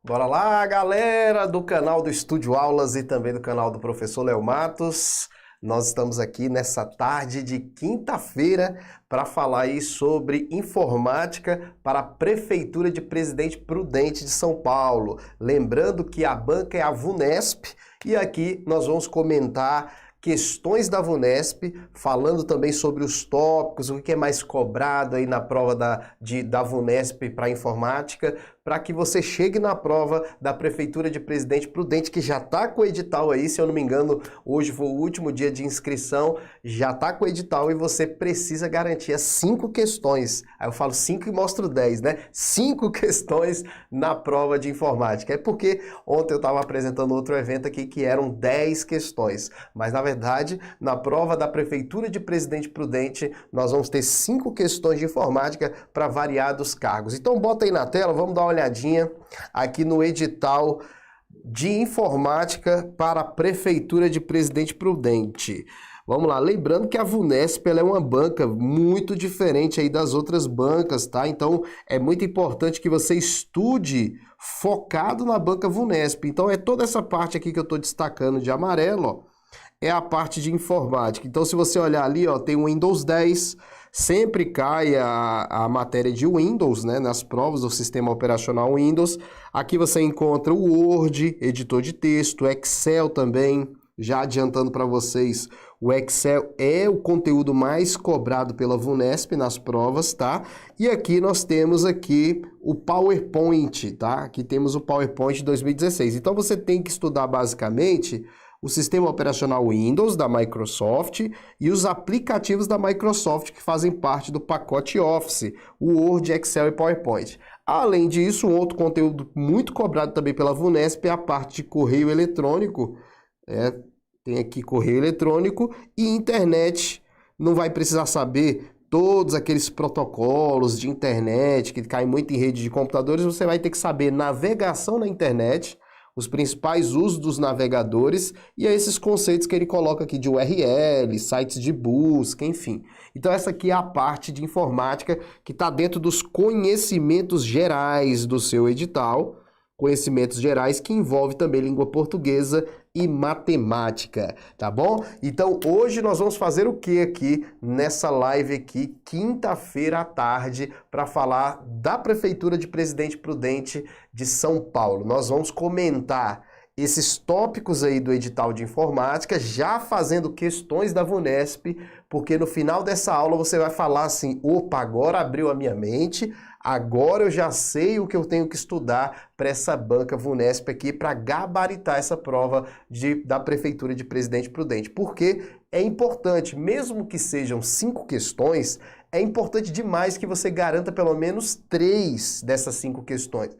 Bora lá, galera do canal do Estúdio Aulas e também do canal do Professor Léo Matos. Nós estamos aqui nessa tarde de quinta-feira para falar aí sobre informática para a Prefeitura de Presidente Prudente de São Paulo. Lembrando que a banca é a VUNESP e aqui nós vamos comentar questões da VUNESP, falando também sobre os tópicos, o que é mais cobrado aí na prova da VUNESP para informática, para que você chegue na prova da Prefeitura de Presidente Prudente, que já está com o edital aí, se eu não me engano, hoje foi o último dia de inscrição, já está com o edital e você precisa garantir as 5 questões. Aí eu falo 5 e mostro 10, né? 5 questões na prova de informática. É porque ontem eu estava apresentando outro evento aqui que eram 10 questões, mas na verdade, na prova da Prefeitura de Presidente Prudente, nós vamos ter 5 questões de informática para variados cargos. Então bota aí na tela, vamos dar uma olhadinha aqui no edital de informática para a Prefeitura de Presidente Prudente. Vamos lá, lembrando que a VUNESP ela é uma banca muito diferente aí das outras bancas, tá? Então é muito importante que você estude focado na banca VUNESP. Então é toda essa parte aqui que eu estou destacando de amarelo, ó, é a parte de informática. Então se você olhar ali, ó, tem o Windows 10, sempre cai a matéria de Windows, né, nas provas do sistema operacional Windows. Aqui você encontra o Word, editor de texto, Excel também. Já adiantando para vocês, o Excel é o conteúdo mais cobrado pela VUNESP nas provas, tá? E aqui nós temos aqui o PowerPoint, tá? Aqui temos o PowerPoint 2016. Então você tem que estudar basicamente o sistema operacional Windows da Microsoft e os aplicativos da Microsoft que fazem parte do pacote Office, o Word, Excel e PowerPoint. Além disso, um outro conteúdo muito cobrado também pela VUNESP é a parte de correio eletrônico. Tem aqui correio eletrônico e internet. Não vai precisar saber todos aqueles protocolos de internet que caem muito em rede de computadores. Você vai ter que saber navegação na internet, os principais usos dos navegadores e esses conceitos que ele coloca aqui de URL, sites de busca, enfim. Então essa aqui é a parte de informática que está dentro dos conhecimentos gerais do seu edital, conhecimentos gerais que envolve também língua portuguesa e matemática, tá bom? Então hoje nós vamos fazer o que aqui nessa live aqui, quinta-feira à tarde, para falar da Prefeitura de Presidente Prudente de São Paulo. Nós vamos comentar esses tópicos aí do edital de informática, já fazendo questões da VUNESP, porque no final dessa aula você vai falar assim, opa, agora abriu a minha mente, agora eu já sei o que eu tenho que estudar para essa banca VUNESP aqui, para gabaritar essa prova da Prefeitura de Presidente Prudente. Porque é importante, mesmo que sejam 5 questões, é importante demais que você garanta pelo menos 3 dessas 5 questões.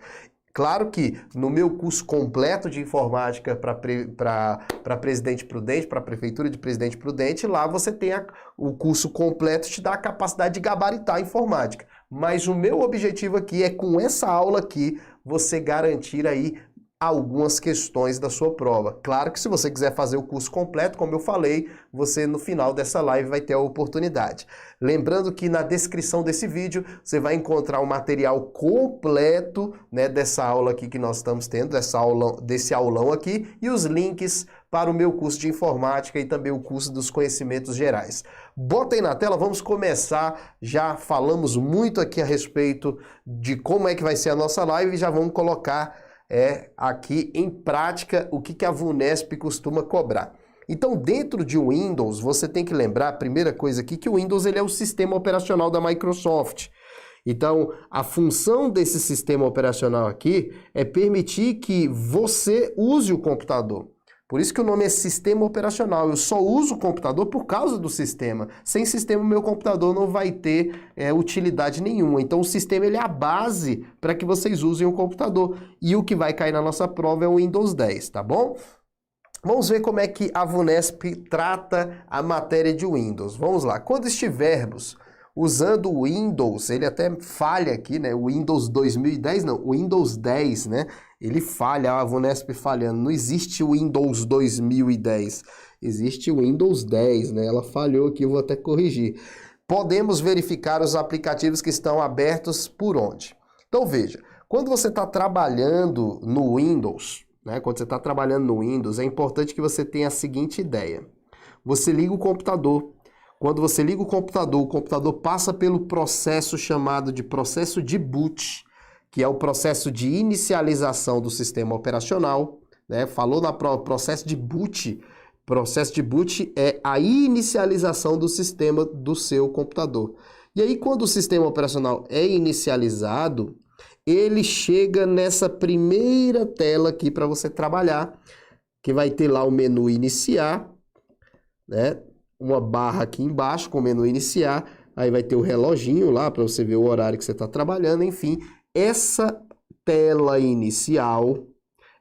Claro que no meu curso completo de informática para Presidente Prudente, para a Prefeitura de Presidente Prudente, lá você tem o curso completo, te dá a capacidade de gabaritar a informática. Mas o meu objetivo aqui é, com essa aula aqui, você garantir aí algumas questões da sua prova. Claro que se você quiser fazer o curso completo, como eu falei, você no final dessa live vai ter a oportunidade. Lembrando que na descrição desse vídeo você vai encontrar o material completo, né, dessa aula aqui que nós estamos tendo, desse aulão aqui, e os links para o meu curso de informática e também o curso dos conhecimentos gerais. Bota aí na tela, vamos começar. Já falamos muito aqui a respeito de como é que vai ser a nossa live e já vamos colocar aqui em prática o que a VUNESP costuma cobrar. Então, dentro de Windows, você tem que lembrar, a primeira coisa aqui, que o Windows ele é o sistema operacional da Microsoft. Então, a função desse sistema operacional aqui é permitir que você use o computador. Por isso que o nome é sistema operacional. Eu só uso o computador por causa do sistema. Sem sistema, o meu computador não vai ter utilidade nenhuma. Então, o sistema ele é a base para que vocês usem o computador. E o que vai cair na nossa prova é o Windows 10, tá bom? Vamos ver como é que a VUNESP trata a matéria de Windows. Vamos lá. Quando estivermos usando o Windows, ele até falha aqui, né? O Windows 2010, não, o Windows 10, né? Ele falha, a VUNESP falhando. Não existe o Windows 2010, existe o Windows 10, né? Ela falhou aqui, eu vou até corrigir. Podemos verificar os aplicativos que estão abertos por onde? Então veja, Quando você está trabalhando no Windows, né? Quando você está trabalhando no Windows, é importante que você tenha a seguinte ideia. Você liga o computador. Quando você liga o computador passa pelo processo chamado de processo de boot, que é o processo de inicialização do sistema operacional, né? Falou na prova, processo de boot. Processo de boot é a inicialização do sistema do seu computador. E aí, quando o sistema operacional é inicializado, ele chega nessa primeira tela aqui para você trabalhar, que vai ter lá o menu iniciar, né? Uma barra aqui embaixo com o menu iniciar, aí vai ter o reloginho lá para você ver o horário que você está trabalhando, enfim. Essa tela inicial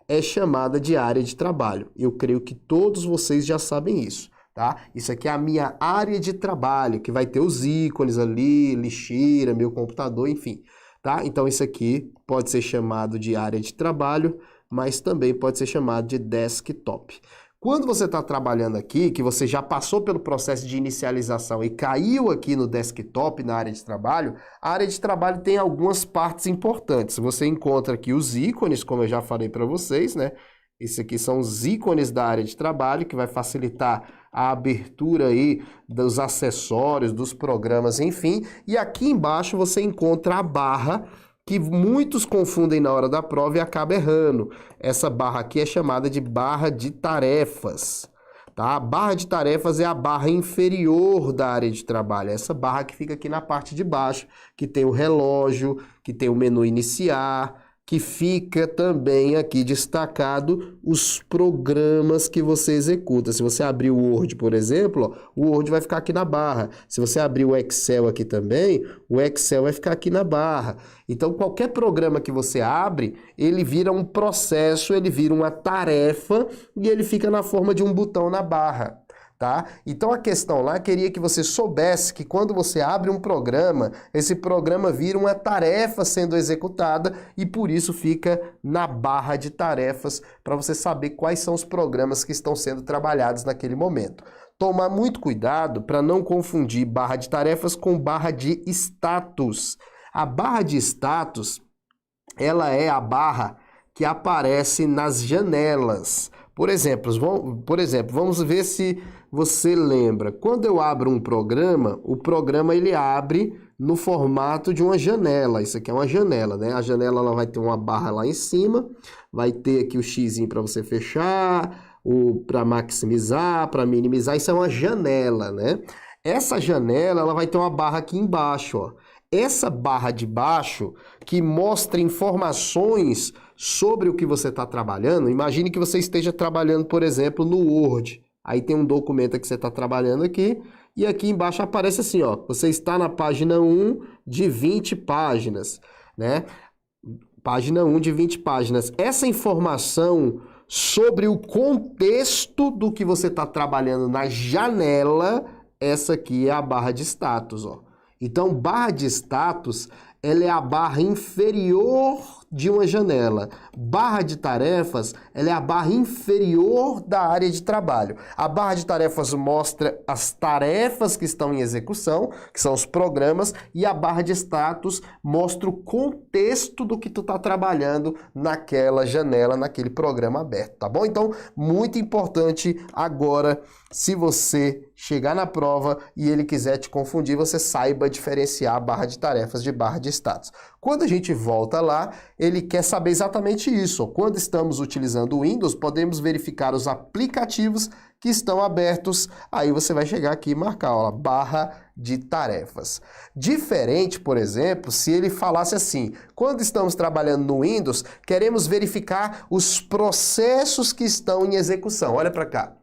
é chamada de área de trabalho. Eu creio que todos vocês já sabem isso, tá? Isso aqui é a minha área de trabalho, que vai ter os ícones ali, lixeira, meu computador, enfim, tá? Então isso aqui pode ser chamado de área de trabalho, mas também pode ser chamado de desktop. Quando você está trabalhando aqui, que você já passou pelo processo de inicialização e caiu aqui no desktop, na área de trabalho, a área de trabalho tem algumas partes importantes. Você encontra aqui os ícones, como eu já falei para vocês, né? Esses aqui são os ícones da área de trabalho, que vai facilitar a abertura aí dos acessórios, dos programas, enfim. E aqui embaixo você encontra a barra, que muitos confundem na hora da prova e acabam errando. Essa barra aqui é chamada de barra de tarefas, tá? A barra de tarefas é a barra inferior da área de trabalho. Essa barra que fica aqui na parte de baixo, que tem o relógio, que tem o menu iniciar, que fica também aqui destacado os programas que você executa. Se você abrir o Word, por exemplo, ó, o Word vai ficar aqui na barra. Se você abrir o Excel aqui também, o Excel vai ficar aqui na barra. Então, qualquer programa que você abre, ele vira um processo, ele vira uma tarefa e ele fica na forma de um botão na barra. Tá? Então a questão lá, queria que você soubesse que quando você abre um programa, esse programa vira uma tarefa sendo executada e por isso fica na barra de tarefas para você saber quais são os programas que estão sendo trabalhados naquele momento. Tomar muito cuidado para não confundir barra de tarefas com barra de status. A barra de status, ela é a barra que aparece nas janelas. Por exemplo, vamos ver se você lembra. Quando eu abro um programa, o programa ele abre no formato de uma janela. Isso aqui é uma janela, né? A janela ela vai ter uma barra lá em cima, vai ter aqui o xizinho para você fechar, para maximizar, para minimizar. Isso é uma janela, né? Essa janela ela vai ter uma barra aqui embaixo, ó. Essa barra de baixo que mostra informações sobre o que você está trabalhando. Imagine que você esteja trabalhando, por exemplo, no Word. Aí tem um documento que você está trabalhando aqui e aqui embaixo aparece assim, ó, você está na página 1 de 20 páginas, né? Página 1 de 20 páginas. Essa informação sobre o contexto do que você está trabalhando na janela, essa aqui é a barra de status, ó. Então, barra de status, ela é a barra inferior de uma janela. Barra de tarefas, ela é a barra inferior da área de trabalho. A barra de tarefas mostra as tarefas que estão em execução, que são os programas, e a barra de status mostra o contexto do que tu está trabalhando naquela janela, naquele programa aberto, tá bom? Então, muito importante agora, se você chegar na prova e ele quiser te confundir, você saiba diferenciar a barra de tarefas de barra de status. Quando a gente volta lá, ele quer saber exatamente isso. Quando estamos utilizando o Windows, podemos verificar os aplicativos que estão abertos. Aí você vai chegar aqui e marcar, ó, barra de tarefas. Diferente, por exemplo, se ele falasse assim, quando estamos trabalhando no Windows, queremos verificar os processos que estão em execução. Olha para cá.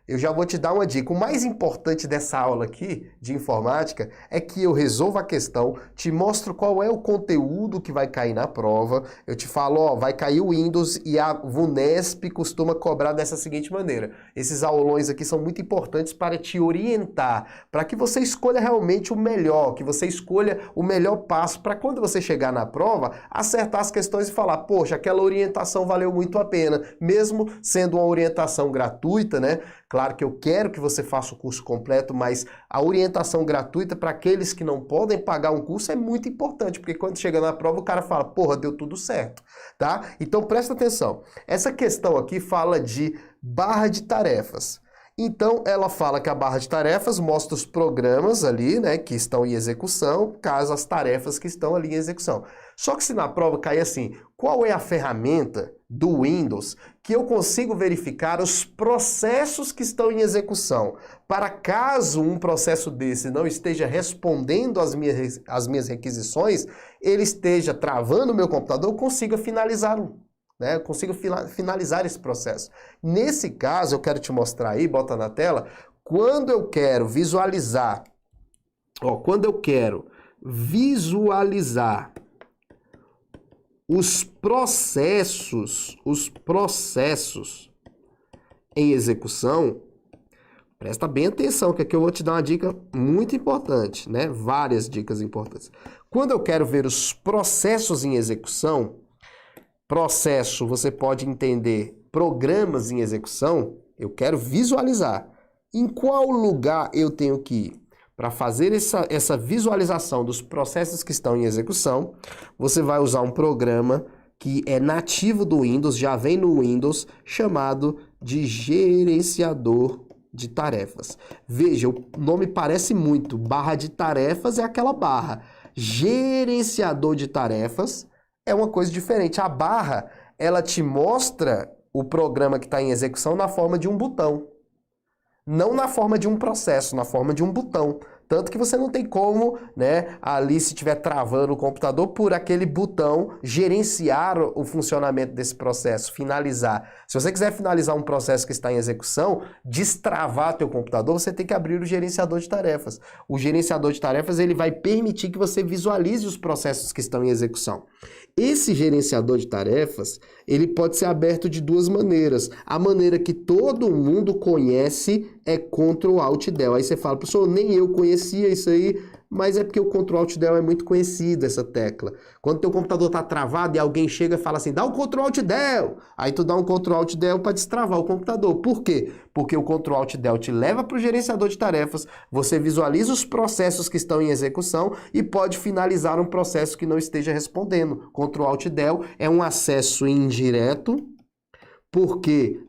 Eu já vou te dar uma dica. O mais importante dessa aula aqui de informática é que eu resolvo a questão, te mostro qual é o conteúdo que vai cair na prova. Eu te falo, ó, vai cair o Windows e a VUNESP costuma cobrar dessa seguinte maneira. Esses aulões aqui são muito importantes para te orientar, para que você escolha realmente o melhor, que você escolha o melhor passo para quando você chegar na prova, acertar as questões e falar, poxa, aquela orientação valeu muito a pena, mesmo sendo uma orientação gratuita, né? Claro que eu quero que você faça o curso completo, mas a orientação gratuita para aqueles que não podem pagar um curso é muito importante, porque quando chega na prova o cara fala, porra, deu tudo certo, tá? Então presta atenção. Essa questão aqui fala de barra de tarefas. Então, ela fala que a barra de tarefas mostra os programas ali, né, que estão em execução, caso as tarefas que estão ali em execução. Só que se na prova cair assim, qual é a ferramenta do Windows que eu consigo verificar os processos que estão em execução? Para caso um processo desse não esteja respondendo às minhas requisições, ele esteja travando o meu computador, eu consiga finalizá-lo. Eu consigo finalizar esse processo. Nesse caso, eu quero te mostrar aí, bota na tela, quando eu quero visualizar, quando eu quero visualizar os processos em execução, presta bem atenção, que aqui eu vou te dar uma dica muito importante, né? Várias dicas importantes. Quando eu quero ver os processos em execução, processo, você pode entender programas em execução, eu quero visualizar. Em qual lugar eu tenho que ir? Para fazer essa visualização dos processos que estão em execução, você vai usar um programa que é nativo do Windows, já vem no Windows, chamado de gerenciador de tarefas. Veja, o nome parece muito, barra de tarefas é aquela barra. Gerenciador de tarefas é uma coisa diferente. A barra, ela te mostra o programa que está em execução na forma de um botão. Não na forma de um processo, na forma de um botão. Tanto que você não tem como, né, ali se estiver travando o computador, por aquele botão, gerenciar o funcionamento desse processo, finalizar. Se você quiser finalizar um processo que está em execução, destravar teu computador, você tem que abrir o gerenciador de tarefas. O gerenciador de tarefas, ele vai permitir que você visualize os processos que estão em execução. Esse gerenciador de tarefas, ele pode ser aberto de duas maneiras. A maneira que todo mundo conhece é Ctrl Alt Del. Aí você fala, professor, nem eu conhecia isso aí, mas é porque o Ctrl Alt Del é muito conhecido, essa tecla. Quando teu computador está travado e alguém chega e fala assim, dá um Ctrl Alt Del. Aí tu dá um Ctrl Alt Del para destravar o computador. Por quê? Porque o Ctrl Alt Del te leva para o gerenciador de tarefas, você visualiza os processos que estão em execução e pode finalizar um processo que não esteja respondendo. Ctrl Alt Del é um acesso indireto, porque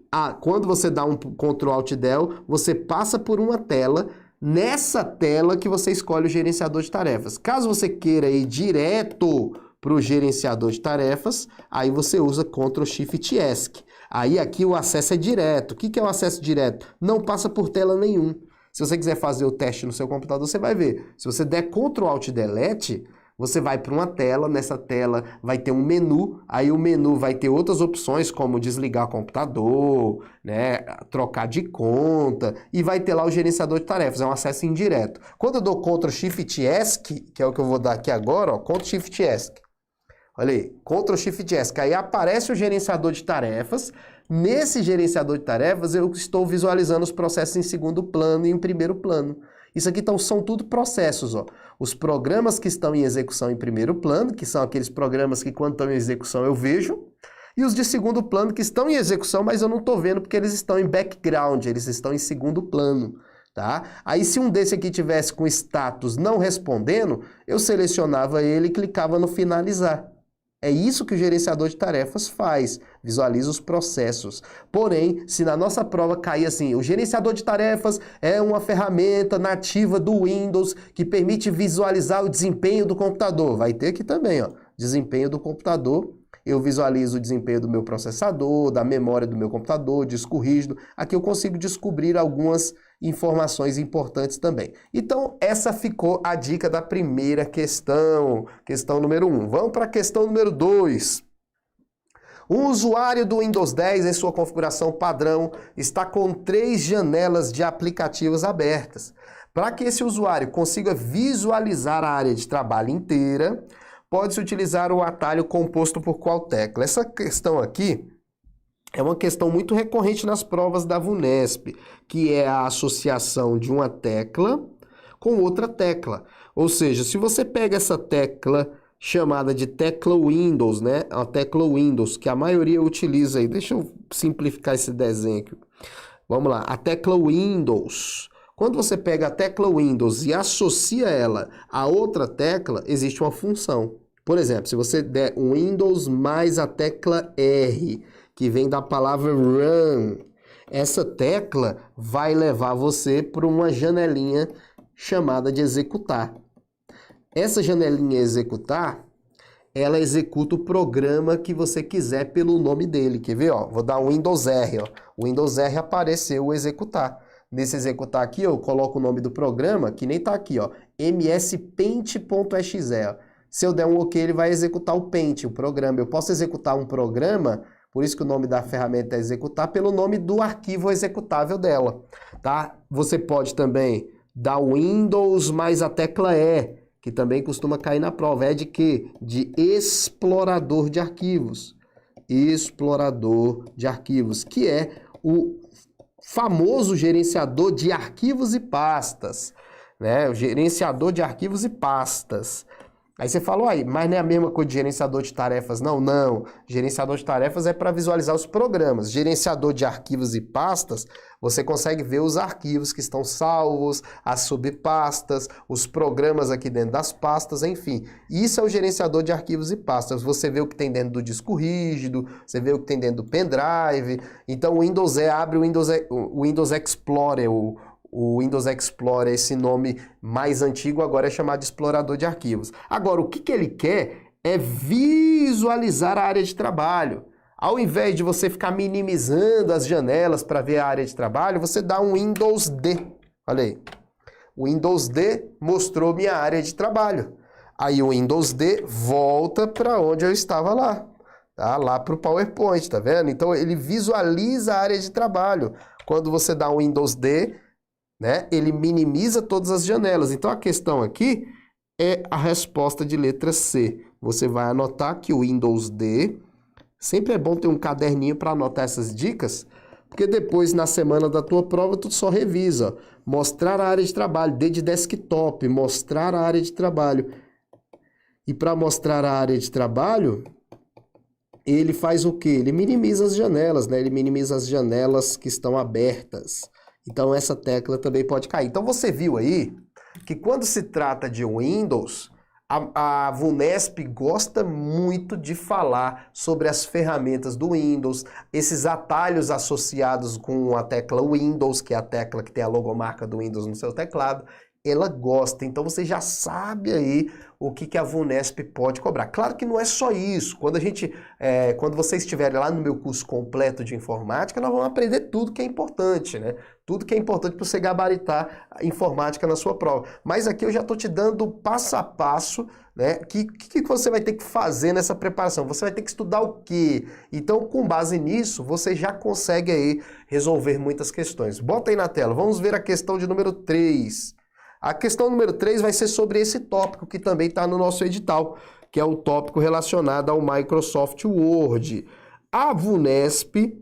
quando você dá um Ctrl Alt Del, você passa por uma tela, nessa tela que você escolhe o gerenciador de tarefas. Caso você queira ir direto para o gerenciador de tarefas, aí você usa Ctrl Shift ESC. Aí aqui o acesso é direto. O que é o acesso direto? Não passa por tela nenhum. Se você quiser fazer o teste no seu computador, você vai ver. Se você der Ctrl Alt Delete, você vai para uma tela, nessa tela vai ter um menu, aí o menu vai ter outras opções como desligar o computador, né, trocar de conta, e vai ter lá o gerenciador de tarefas, é um acesso indireto. Quando eu dou Ctrl Shift ESC, que é o que eu vou dar aqui agora, Ctrl Shift ESC. Olha aí, Ctrl Shift ESC, aí aparece o gerenciador de tarefas. Nesse gerenciador de tarefas eu estou visualizando os processos em segundo plano e em primeiro plano. Isso aqui são tudo processos, ó. Os programas que estão em execução em primeiro plano, que são aqueles programas que quando estão em execução eu vejo, e os de segundo plano que estão em execução, mas eu não estou vendo porque eles estão em background, eles estão em segundo plano, tá? Aí se um desse aqui tivesse com status não respondendo, eu selecionava ele e clicava no finalizar. É isso que o gerenciador de tarefas faz, visualiza os processos. Porém, se na nossa prova cair assim, o gerenciador de tarefas é uma ferramenta nativa do Windows que permite visualizar o desempenho do computador. Vai ter aqui também, ó, desempenho do computador. Eu visualizo o desempenho do meu processador, da memória do meu computador, disco rígido. Aqui eu consigo descobrir algumas informações importantes também. Então, essa ficou a dica da primeira questão, questão número 1. Vamos para a questão número 2. Um usuário do Windows 10 em sua configuração padrão está com 3 janelas de aplicativos abertas. Para que esse usuário consiga visualizar a área de trabalho inteira, pode-se utilizar o atalho composto por qual tecla? Essa questão aqui é uma questão muito recorrente nas provas da VUNESP, que é a associação de uma tecla com outra tecla. Ou seja, se você pega essa tecla chamada de tecla Windows, né? A tecla Windows, que a maioria utiliza aí. Deixa eu simplificar esse desenho aqui. Vamos lá, a tecla Windows. Quando você pega a tecla Windows e associa ela a outra tecla, existe uma função. Por exemplo, se você der Windows mais a tecla R, que vem da palavra Run, essa tecla vai levar você para uma janelinha chamada de executar. Essa janelinha executar, ela executa o programa que você quiser pelo nome dele. Quer ver? Ó, vou dar um Windows R. Ó. O Windows R apareceu o executar. Nesse executar aqui, eu coloco o nome do programa, que nem está aqui, ó, mspaint.exe. Se eu der um OK, ele vai executar o Paint, o programa. Eu posso executar um programa, por isso que o nome da ferramenta é executar, pelo nome do arquivo executável dela, tá? Você pode também dar Windows mais a tecla E, que também costuma cair na prova. É de quê? De explorador de arquivos. Explorador de arquivos, que é o famoso gerenciador de arquivos e pastas, né? O gerenciador de arquivos e pastas. Aí você falou aí, mas não é a mesma coisa de gerenciador de tarefas? Não, não. Gerenciador de tarefas é para visualizar os programas. Gerenciador de arquivos e pastas, você consegue ver os arquivos que estão salvos, as subpastas, os programas aqui dentro das pastas, enfim. Isso é o gerenciador de arquivos e pastas. Você vê o que tem dentro do disco rígido, você vê o que tem dentro do pendrive. Então o Windows abre o Windows Explorer, o Windows Explorer, esse nome mais antigo, agora é chamado de explorador de arquivos. Agora, o que ele quer é visualizar a área de trabalho. Ao invés de você ficar minimizando as janelas para ver a área de trabalho, você dá um Windows D. Olha aí. O Windows D mostrou minha área de trabalho. Aí o Windows D volta para onde eu estava lá. Tá? Lá para o PowerPoint, tá vendo? Então, ele visualiza a área de trabalho. Quando você dá um Windows D, né, ele minimiza todas as janelas. Então, a questão aqui é a resposta de letra C. Você vai anotar que o Windows D... Sempre é bom ter um caderninho para anotar essas dicas, porque depois, na semana da tua prova, tu só revisa. Ó. Mostrar a área de trabalho, D de desktop, mostrar a área de trabalho. E para mostrar a área de trabalho, ele faz o quê? Ele minimiza as janelas, né? Ele minimiza as janelas que estão abertas. Então, essa tecla também pode cair. Então, você viu aí que quando se trata de Windows, a VUNESP gosta muito de falar sobre as ferramentas do Windows, esses atalhos associados com a tecla Windows, que é a tecla que tem a logomarca do Windows no seu teclado. Ela gosta, então você já sabe aí o que a VUNESP pode cobrar. Claro que não é só isso. Quando vocês estiverem lá no meu curso completo de informática, nós vamos aprender tudo que é importante, né? Tudo que é importante para você gabaritar a informática na sua prova. Mas aqui eu já estou te dando passo a passo, né? Que você vai ter que fazer nessa preparação? Você vai ter que estudar o quê? Então, com base nisso, você já consegue aí resolver muitas questões. Bota aí na tela. Vamos ver a questão de número 3. A questão número 3 vai ser sobre esse tópico que também está no nosso edital, que é o tópico relacionado ao Microsoft Word. A VUNESP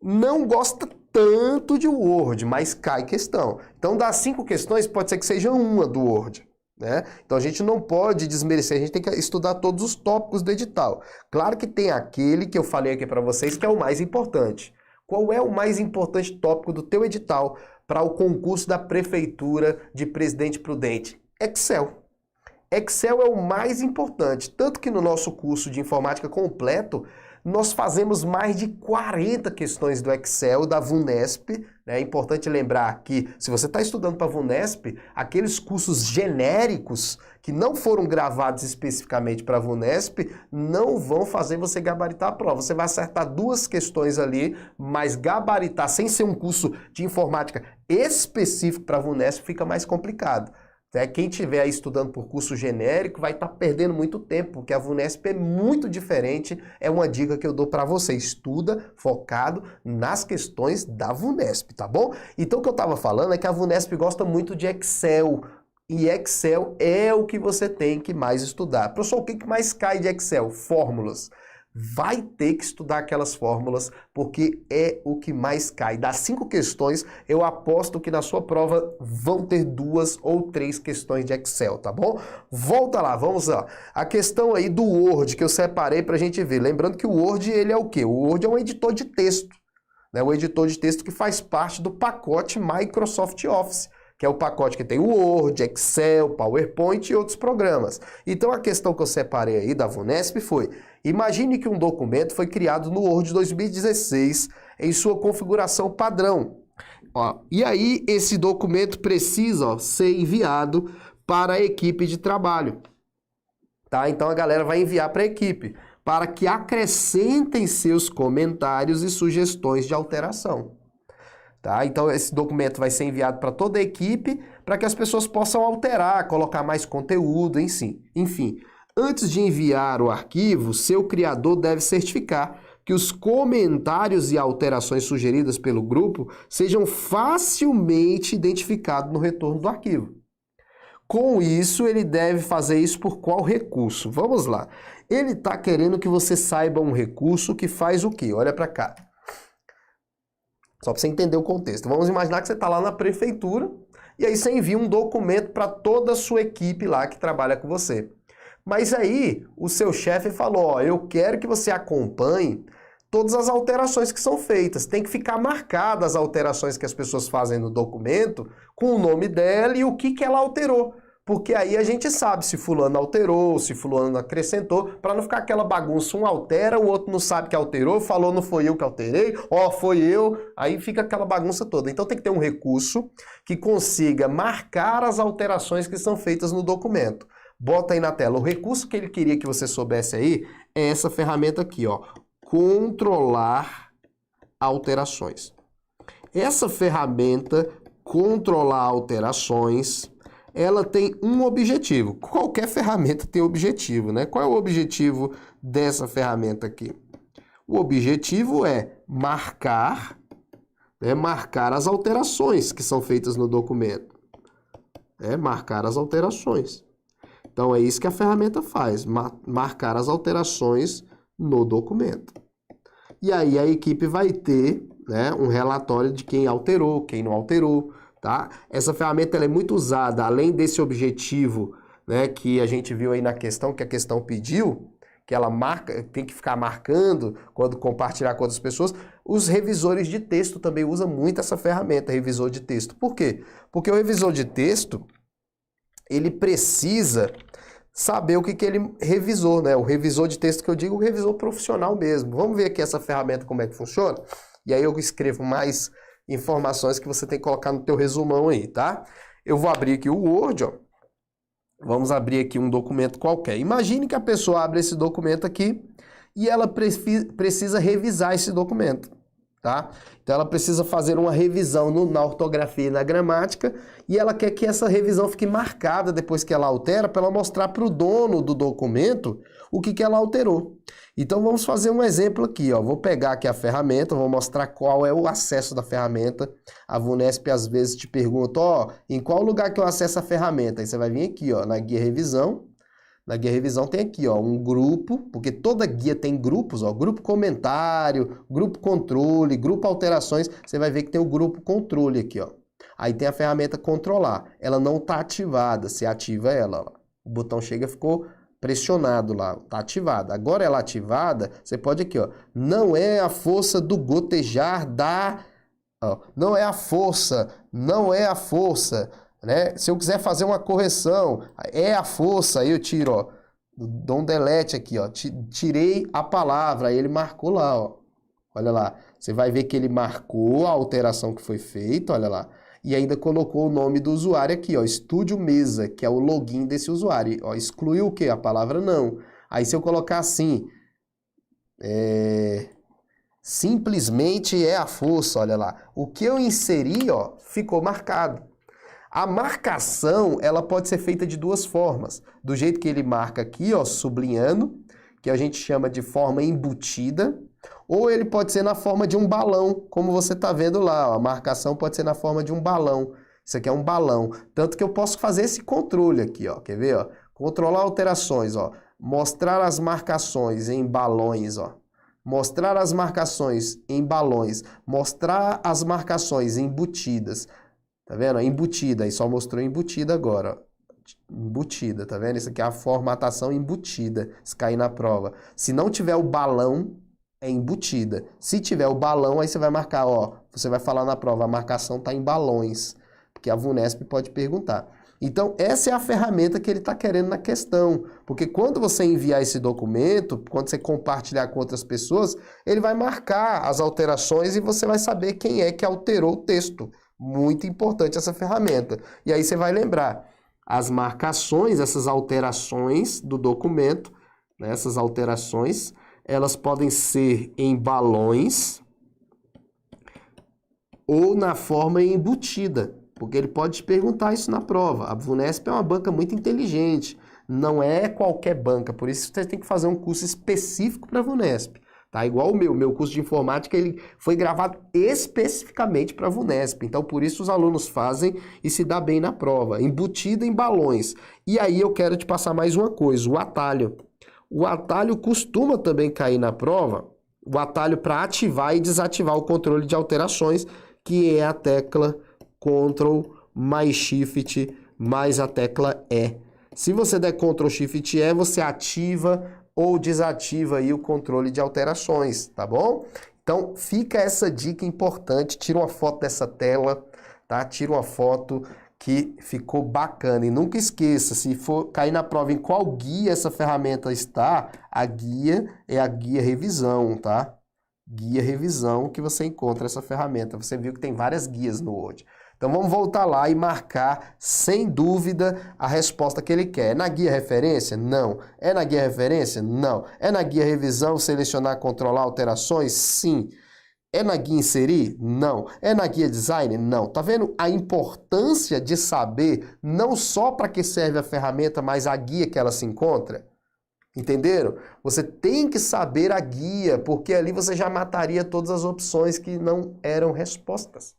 não gosta tanto de Word, mas cai questão. Então, das 5 questões, pode ser que seja uma do Word. Né? Então, a gente não pode desmerecer, a gente tem que estudar todos os tópicos do edital. Claro que tem aquele que eu falei aqui para vocês que é o mais importante. Qual é o mais importante tópico do teu edital para o concurso da Prefeitura de Presidente Prudente? Excel. Excel é o mais importante, tanto que no nosso curso de informática completo, nós fazemos mais de 40 questões do Excel da VUNESP. É importante lembrar que, se você está estudando para a VUNESP, aqueles cursos genéricos que não foram gravados especificamente para a VUNESP não vão fazer você gabaritar a prova. Você vai acertar 2 questões ali, mas gabaritar sem ser um curso de informática específico para a VUNESP fica mais complicado. Quem estiver aí estudando por curso genérico vai estar perdendo muito tempo, porque a VUNESP é muito diferente, é uma dica que eu dou para você. Estuda focado nas questões da VUNESP, tá bom? Então o que eu estava falando é que a VUNESP gosta muito de Excel, e Excel é o que você tem que mais estudar. Professor, o que mais cai de Excel? Fórmulas. Vai ter que estudar aquelas fórmulas, porque é o que mais cai. Das 5 questões, eu aposto que na sua prova vão ter 2 ou 3 questões de Excel, tá bom? Volta lá, vamos lá. A questão aí do Word, que eu separei pra gente ver. Lembrando que o Word, ele é o quê? O Word é um editor de texto. né? O editor de texto que faz parte do pacote Microsoft Office, que é o pacote que tem o Word, Excel, PowerPoint e outros programas. Então a questão que eu separei aí da VUNESP foi: imagine que um documento foi criado no Word 2016 em sua configuração padrão. Ó, e aí esse documento precisa ser enviado para a equipe de trabalho. Tá? Então a galera vai enviar para a equipe, para que acrescentem seus comentários e sugestões de alteração. Tá? Então esse documento vai ser enviado para toda a equipe, para que as pessoas possam alterar, colocar mais conteúdo, enfim. Antes de enviar o arquivo, seu criador deve certificar que os comentários e alterações sugeridas pelo grupo sejam facilmente identificados no retorno do arquivo. Com isso, ele deve fazer isso por qual recurso? Vamos lá. Ele está querendo que você saiba um recurso que faz o quê? Olha para cá. Só para você entender o contexto. Vamos imaginar que você está lá na prefeitura e aí você envia um documento para toda a sua equipe lá que trabalha com você. Mas aí o seu chefe falou, ó, eu quero que você acompanhe todas as alterações que são feitas. Tem que ficar marcadas as alterações que as pessoas fazem no documento com o nome dela e o que ela alterou. Porque aí a gente sabe se fulano alterou, se fulano acrescentou, para não ficar aquela bagunça, um altera, o outro não sabe que alterou, falou não foi eu que alterei, ó, foi eu, aí fica aquela bagunça toda. Então tem que ter um recurso que consiga marcar as alterações que são feitas no documento. Bota aí na tela. O recurso que ele queria que você soubesse aí é essa ferramenta aqui, ó. Controlar alterações. Essa ferramenta, controlar alterações, ela tem um objetivo. Qualquer ferramenta tem objetivo, né? Qual é o objetivo dessa ferramenta aqui? O objetivo é marcar as alterações que são feitas no documento. Marcar as alterações. Então é isso que a ferramenta faz, marcar as alterações no documento. E aí a equipe vai ter, né, um relatório de quem alterou, quem não alterou, tá? Essa ferramenta ela é muito usada, além desse objetivo, né, que a gente viu aí na questão, que a questão pediu, que ela marca, tem que ficar marcando quando compartilhar com outras pessoas. Os revisores de texto também usam muito essa ferramenta, revisor de texto. Por quê? Porque o revisor de texto, ele precisa saber o que ele revisou, né? O revisor de texto que eu digo, o revisor profissional mesmo. Vamos ver aqui essa ferramenta como é que funciona? E aí eu escrevo mais informações que você tem que colocar no teu resumão aí, tá? Eu vou abrir aqui o Word, ó. Vamos abrir aqui um documento qualquer. Imagine que a pessoa abre esse documento aqui e ela precisa revisar esse documento, tá? Então ela precisa fazer uma revisão na ortografia e na gramática e ela quer que essa revisão fique marcada depois que ela altera para ela mostrar para o dono do documento o que ela alterou. Então vamos fazer um exemplo aqui, ó. Vou pegar aqui a ferramenta, vou mostrar qual é o acesso da ferramenta. A VUNESP às vezes te pergunta, ó, em qual lugar que eu acesso a ferramenta? Aí você vai vir aqui, ó, na guia revisão. Na guia revisão tem aqui, ó, um grupo, porque toda guia tem grupos, ó, grupo comentário, grupo controle, grupo alterações. Você vai ver que tem o grupo controle aqui, ó. Aí tem a ferramenta controlar. Ela não está ativada, você ativa ela, ó. O botão chega e ficou pressionado lá, está ativada. Agora ela ativada, você pode aqui, ó, não é a força do gotejar da... Ó, não é a força, né? Se eu quiser fazer uma correção, é a força, aí eu tiro, ó, dou um delete aqui, ó, tirei a palavra, aí ele marcou lá, ó. Olha lá, você vai ver que ele marcou a alteração que foi feita, olha lá. E ainda colocou o nome do usuário aqui, ó, Estúdio Mesa, que é o login desse usuário. Ó, excluiu o quê? A palavra não. Aí se eu colocar assim, simplesmente é a força, olha lá. O que eu inseri, ó, ficou marcado. A marcação, ela pode ser feita de duas formas. Do jeito que ele marca aqui, ó, sublinhando, que a gente chama de forma embutida, ou ele pode ser na forma de um balão, como você está vendo lá, ó, a marcação pode ser na forma de um balão. Isso aqui é um balão. Tanto que eu posso fazer esse controle aqui, ó, quer ver? Ó? Controlar alterações, ó, mostrar as marcações em balões, ó. Mostrar as marcações em balões, mostrar as marcações embutidas. Tá vendo? Embutida, aí só mostrou embutida agora, ó. Embutida, tá vendo? Isso aqui é a formatação embutida, se cair na prova. Se não tiver o balão, É embutida. Se tiver o balão, aí você vai marcar, ó, você vai falar na prova, a marcação está em balões, porque a VUNESP pode perguntar. Então, essa é a ferramenta que ele está querendo na questão, porque quando você enviar esse documento, quando você compartilhar com outras pessoas, ele vai marcar as alterações e você vai saber quem é que alterou o texto. Muito importante essa ferramenta. E aí você vai lembrar, as marcações, essas alterações do documento, né, essas alterações, elas podem ser em balões ou na forma embutida, porque ele pode te perguntar isso na prova. A VUNESP é uma banca muito inteligente, não é qualquer banca, por isso você tem que fazer um curso específico para a VUNESP. Tá? Igual o meu curso de informática, ele foi gravado especificamente para a VUNESP, então por isso os alunos fazem e se dá bem na prova, embutida em balões. E aí eu quero te passar mais uma coisa, o atalho. O atalho costuma também cair na prova, o atalho para ativar e desativar o controle de alterações, que é a tecla Ctrl mais Shift mais a tecla E. Se você der Ctrl Shift E, você ativa ou desativa aí o controle de alterações, tá bom? Então fica essa dica importante, tira uma foto dessa tela, tá? Tira uma foto que ficou bacana. E nunca esqueça, se for cair na prova em qual guia essa ferramenta está, a guia é a guia revisão, tá? Guia revisão que você encontra essa ferramenta. Você viu que tem várias guias no Word. Então vamos voltar lá e marcar, sem dúvida, a resposta que ele quer. É na guia referência? Não. É na guia referência? Não. É na guia revisão, selecionar, controlar alterações? Sim. É na guia inserir? Não. É na guia design? Não. Tá vendo a importância de saber não só para que serve a ferramenta, mas a guia que ela se encontra? Entenderam? Você tem que saber a guia, porque ali você já mataria todas as opções que não eram respostas.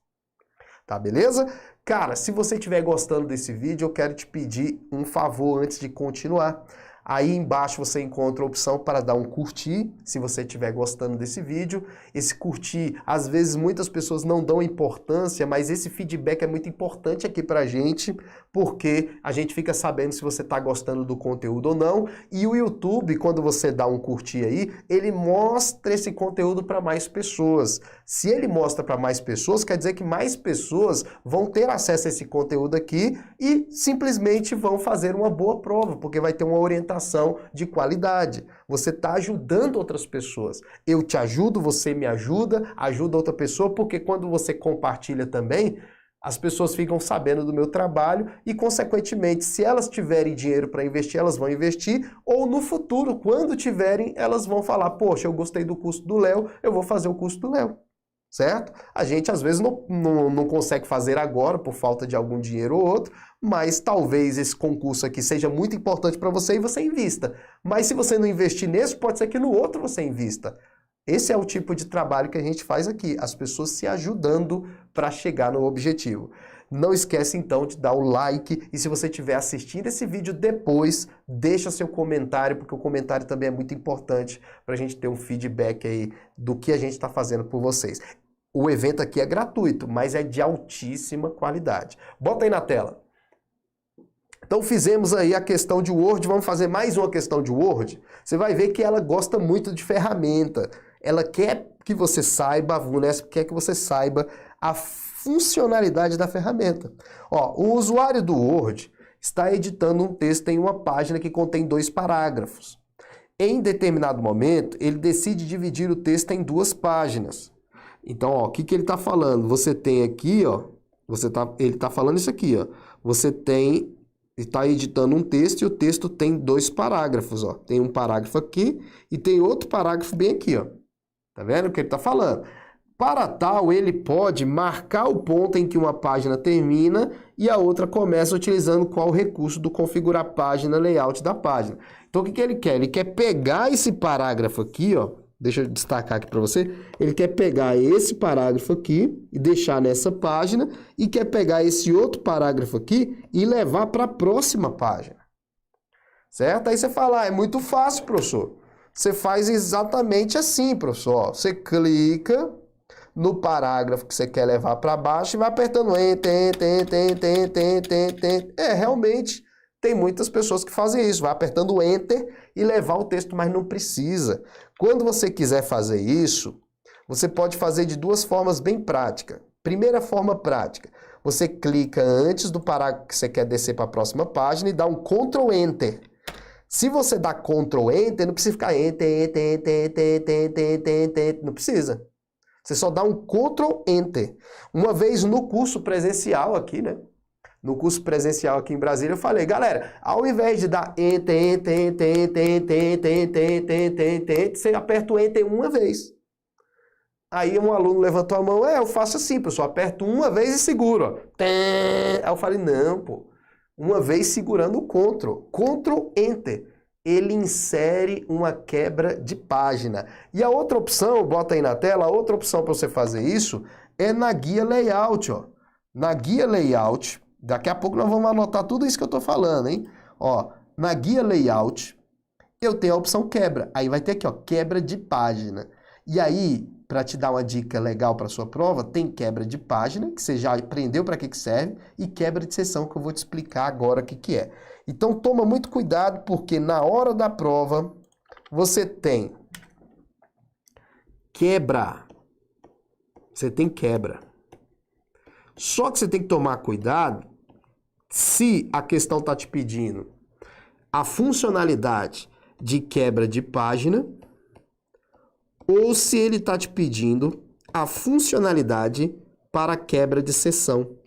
Tá, beleza? Cara, se você estiver gostando desse vídeo, eu quero te pedir um favor antes de continuar. Aí embaixo você encontra a opção para dar um curtir, se você estiver gostando desse vídeo. Esse curtir, às vezes muitas pessoas não dão importância, mas esse feedback é muito importante aqui pra gente, porque a gente fica sabendo se você está gostando do conteúdo ou não. E o YouTube, quando você dá um curtir aí, ele mostra esse conteúdo para mais pessoas. Se ele mostra para mais pessoas, quer dizer que mais pessoas vão ter acesso a esse conteúdo aqui e simplesmente vão fazer uma boa prova, porque vai ter uma orientação de qualidade. Você está ajudando outras pessoas. Eu te ajudo, você me ajuda, ajuda outra pessoa, porque quando você compartilha também, as pessoas ficam sabendo do meu trabalho e, consequentemente, se elas tiverem dinheiro para investir, elas vão investir, ou no futuro, quando tiverem, elas vão falar, poxa, eu gostei do curso do Léo, eu vou fazer o curso do Léo. Certo? A gente às vezes não consegue fazer agora por falta de algum dinheiro ou outro, mas talvez esse concurso aqui seja muito importante para você e você invista. Mas se você não investir nesse, pode ser que no outro você invista. Esse é o tipo de trabalho que a gente faz aqui, as pessoas se ajudando para chegar no objetivo. Não esquece então de dar o like e se você estiver assistindo esse vídeo depois, deixa seu comentário, porque o comentário também é muito importante para a gente ter um feedback aí do que a gente está fazendo por vocês. O evento aqui é gratuito, mas é de altíssima qualidade. Bota aí na tela. Então fizemos aí a questão de Word, vamos fazer mais uma questão de Word. Você vai ver que ela gosta muito de ferramenta. Ela quer que você saiba, a VUNESP quer que você saiba a funcionalidade da ferramenta. Ó, o usuário do Word está editando um texto em uma página que contém 2 parágrafos. Em determinado momento, ele decide dividir o texto em 2 páginas. Então, ó, o que ele está falando? Você tem aqui, ó, ele está falando isso aqui, ó. Está editando um texto e o texto tem 2 parágrafos, ó. Tem um parágrafo aqui e tem outro parágrafo bem aqui, ó. Tá vendo o que ele está falando? Para tal, ele pode marcar o ponto em que uma página termina e a outra começa utilizando qual recurso do configurar página, layout da página. Então, o que ele quer? Ele quer pegar esse parágrafo aqui, ó. Deixa eu destacar aqui para você. Ele quer pegar esse parágrafo aqui e deixar nessa página e quer pegar esse outro parágrafo aqui e levar para a próxima página. Certo? Aí você fala, é muito fácil, professor. Você faz exatamente assim, professor. Ó, você clica no parágrafo que você quer levar para baixo e vai apertando Enter, Enter, Enter, Enter, Enter, Enter. Realmente Tem muitas pessoas que fazem isso, vai apertando o Enter e levar o texto, mas não precisa. Quando você quiser fazer isso, você pode fazer de duas formas bem práticas. Primeira forma prática, você clica antes do parágrafo que você quer descer para a próxima página e dá um Ctrl Enter. Se você dá Ctrl Enter, não precisa ficar Enter, não precisa. Você só dá um Ctrl Enter. Uma vez no curso presencial aqui, né? No curso presencial aqui em Brasília, eu falei, galera, ao invés de dar Enter, você aperta o Enter uma vez. Aí um aluno levantou a mão, eu faço assim, eu só aperto uma vez e seguro. Ó. Aí eu falei, não, pô. Uma vez segurando o Ctrl Enter. Ele insere uma quebra de página. E a outra opção, bota aí na tela, a outra opção para você fazer isso é na guia Layout. Ó. Na guia Layout, daqui a pouco nós vamos anotar tudo isso que eu estou falando, hein? Ó, na guia Layout, eu tenho a opção quebra. Aí vai ter aqui, ó, quebra de página. E aí, para te dar uma dica legal para sua prova, tem quebra de página, que você já aprendeu para que serve, e quebra de seção, que eu vou te explicar agora o que é. Então, toma muito cuidado, porque na hora da prova, você tem quebra. Você tem quebra. Só que você tem que tomar cuidado se a questão está te pedindo a funcionalidade de quebra de página ou se ele está te pedindo a funcionalidade para quebra de seção.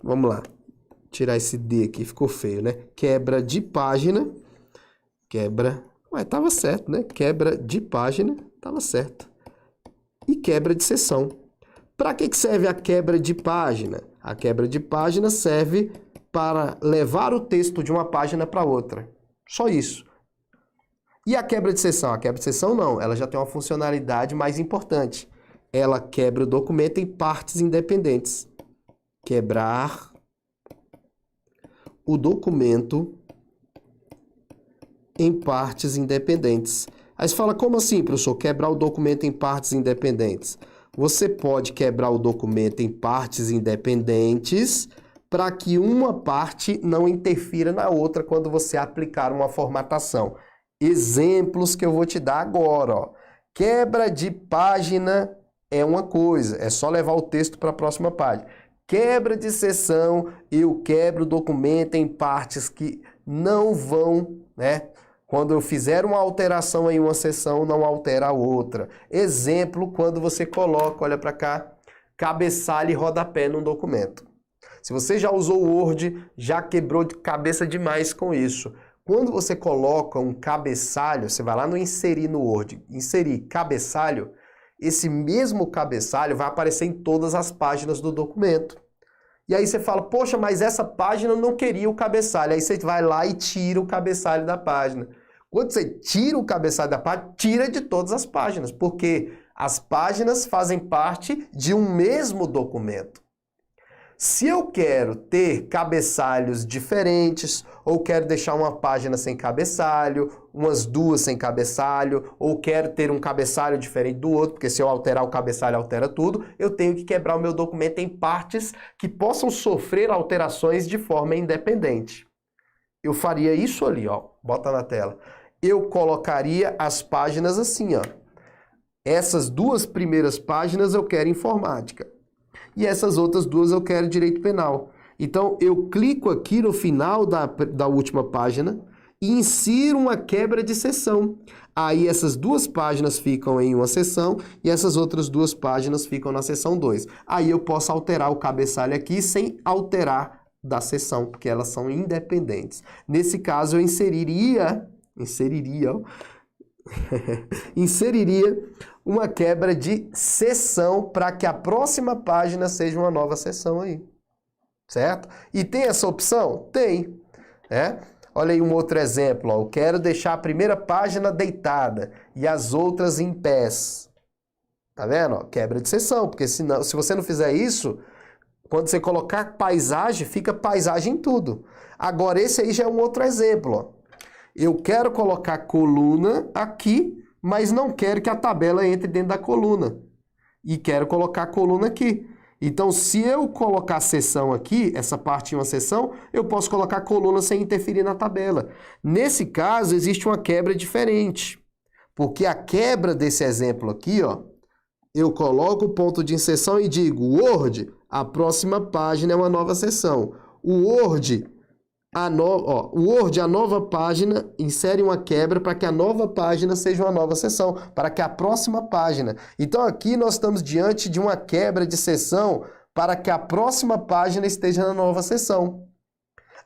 Vamos lá. Tirar esse D aqui, ficou feio, né? Quebra de página. Quebra... Ué, tava certo, né? Quebra de página, tava certo. E quebra de seção. Para que serve a quebra de página? A quebra de página serve para levar o texto de uma página para outra. Só isso. E a quebra de seção? A quebra de seção não, ela já tem uma funcionalidade mais importante. Ela quebra o documento em partes independentes. Quebrar o documento em partes independentes. Aí você fala, como assim, professor? Quebrar o documento em partes independentes. Você pode quebrar o documento em partes independentes para que uma parte não interfira na outra quando você aplicar uma formatação. Exemplos que eu vou te dar agora. Ó. Quebra de página é uma coisa, é só levar o texto para a próxima página. Quebra de seção, eu quebro o documento em partes que não vão, né? Quando eu fizer uma alteração em uma seção, não altera a outra. Exemplo, quando você coloca, olha para cá, cabeçalho e rodapé num documento. Se você já usou o Word, já quebrou de cabeça demais com isso. Quando você coloca um cabeçalho, você vai lá no inserir no Word, inserir cabeçalho, esse mesmo cabeçalho vai aparecer em todas as páginas do documento. E aí você fala, poxa, mas essa página eu não queria o cabeçalho. Aí você vai lá e tira o cabeçalho da página. Quando você tira o cabeçalho da página, tira de todas as páginas, porque as páginas fazem parte de um mesmo documento. Se eu quero ter cabeçalhos diferentes, ou quero deixar uma página sem cabeçalho, umas duas sem cabeçalho, ou quero ter um cabeçalho diferente do outro, porque se eu alterar o cabeçalho, altera tudo, eu tenho que quebrar o meu documento em partes que possam sofrer alterações de forma independente. Eu faria isso ali, ó, bota na tela. Eu colocaria as páginas assim, ó. Essas duas primeiras páginas eu quero informática. E essas outras duas eu quero direito penal. Então, eu clico aqui no final da última página e insiro uma quebra de seção. Aí essas duas páginas ficam em uma seção e essas outras duas páginas ficam na seção 2. Aí eu posso alterar o cabeçalho aqui sem alterar da seção, porque elas são independentes. Nesse caso, eu inseriria uma quebra de seção para que a próxima página seja uma nova seção aí. Certo? E tem essa opção? Tem. Né? Olha aí um outro exemplo. Ó. Eu quero deixar a primeira página deitada e as outras em pés. Tá vendo? Ó, quebra de seção, porque senão, se você não fizer isso, quando você colocar paisagem, fica paisagem em tudo. Agora, esse aí já é um outro exemplo. Ó. Eu quero colocar coluna aqui, mas não quero que a tabela entre dentro da coluna. E quero colocar a coluna aqui. Então, se eu colocar seção aqui, essa parte em uma seção, eu posso colocar coluna sem interferir na tabela. Nesse caso, existe uma quebra diferente, porque a quebra desse exemplo aqui, ó, eu coloco o ponto de inserção e digo, Word, a próxima página é uma nova seção. O Word, a nova página, insere uma quebra para que a nova página seja uma nova seção, para que a próxima página. Então aqui nós estamos diante de uma quebra de seção para que a próxima página esteja na nova seção.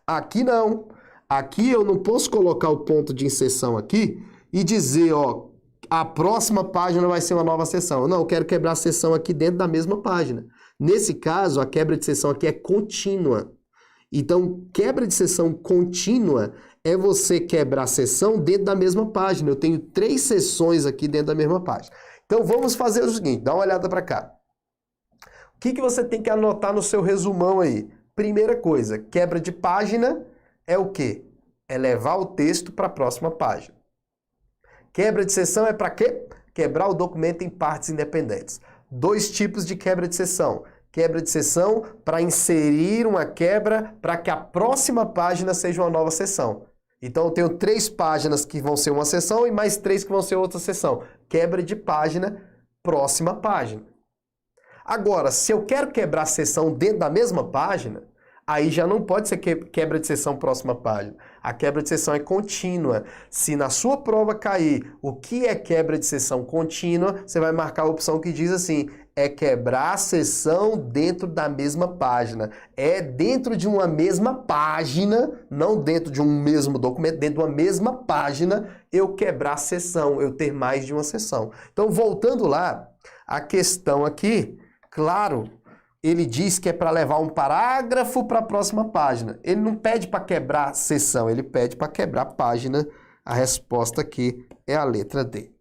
Aqui não. Aqui eu não posso colocar o ponto de inserção aqui e dizer, ó, a próxima página vai ser uma nova seção. Não, eu quero quebrar a seção aqui dentro da mesma página. Nesse caso, a quebra de seção aqui é contínua. Então, quebra de seção contínua é você quebrar a seção dentro da mesma página. Eu tenho 3 seções aqui dentro da mesma página. Então, vamos fazer o seguinte, dá uma olhada para cá. O que você tem que anotar no seu resumão aí? Primeira coisa, quebra de página é o quê? É levar o texto para a próxima página. Quebra de seção é para quê? Quebrar o documento em partes independentes. 2 tipos de quebra de seção. Quebra de seção para inserir uma quebra para que a próxima página seja uma nova seção. Então eu tenho 3 páginas que vão ser uma seção e mais 3 que vão ser outra seção. Quebra de página, próxima página. Agora, se eu quero quebrar a seção dentro da mesma página, aí já não pode ser quebra de seção próxima página. A quebra de seção é contínua. Se na sua prova cair o que é quebra de seção contínua, você vai marcar a opção que diz assim, é quebrar a seção dentro da mesma página. É dentro de uma mesma página, não dentro de um mesmo documento, dentro de uma mesma página, eu quebrar a seção, eu ter mais de uma seção. Então, voltando lá, a questão aqui, claro, ele diz que é para levar um parágrafo para a próxima página. Ele não pede para quebrar seção, ele pede para quebrar página. A resposta aqui é a letra D.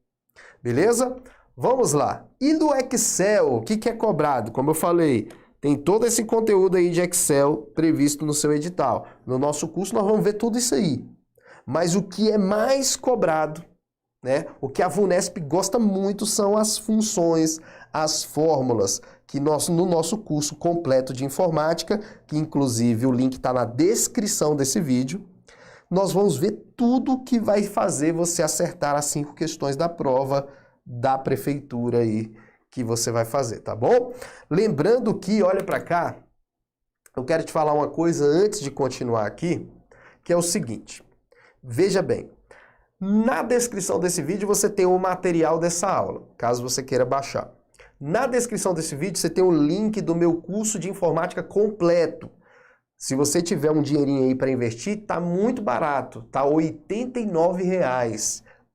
Beleza? Vamos lá. E no Excel, o que é cobrado? Como eu falei, tem todo esse conteúdo aí de Excel previsto no seu edital. No nosso curso nós vamos ver tudo isso aí. Mas o que é mais cobrado, né? O que a VUNESP gosta muito são as funções, as fórmulas, que no nosso curso completo de informática, que inclusive o link está na descrição desse vídeo, nós vamos ver tudo que vai fazer você acertar as 5 questões da prova da prefeitura aí que você vai fazer, tá bom? Lembrando que, olha para cá, eu quero te falar uma coisa antes de continuar aqui, que é o seguinte, veja bem, na descrição desse vídeo você tem o material dessa aula, caso você queira baixar. Na descrição desse vídeo você tem o link do meu curso de informática completo. Se você tiver um dinheirinho aí para investir, tá muito barato, tá R$ 89. R$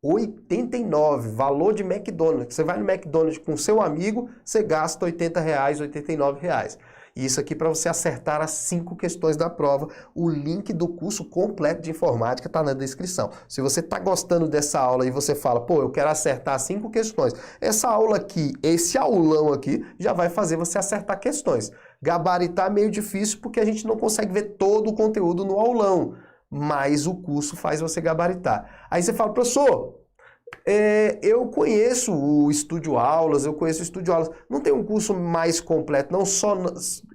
89, valor de McDonald's. Você vai no McDonald's com seu amigo, você gasta R$ 80, R$ 89. Isso aqui para você acertar as 5 questões da prova. O link do curso completo de informática está na descrição. Se você está gostando dessa aula e você fala, pô, eu quero acertar 5 questões, essa aula aqui, esse aulão aqui, já vai fazer você acertar questões. Gabaritar é meio difícil porque a gente não consegue ver todo o conteúdo no aulão, mas o curso faz você gabaritar. Aí você fala, professor, eu conheço o Estúdio Aulas, não tem um curso mais completo, não só...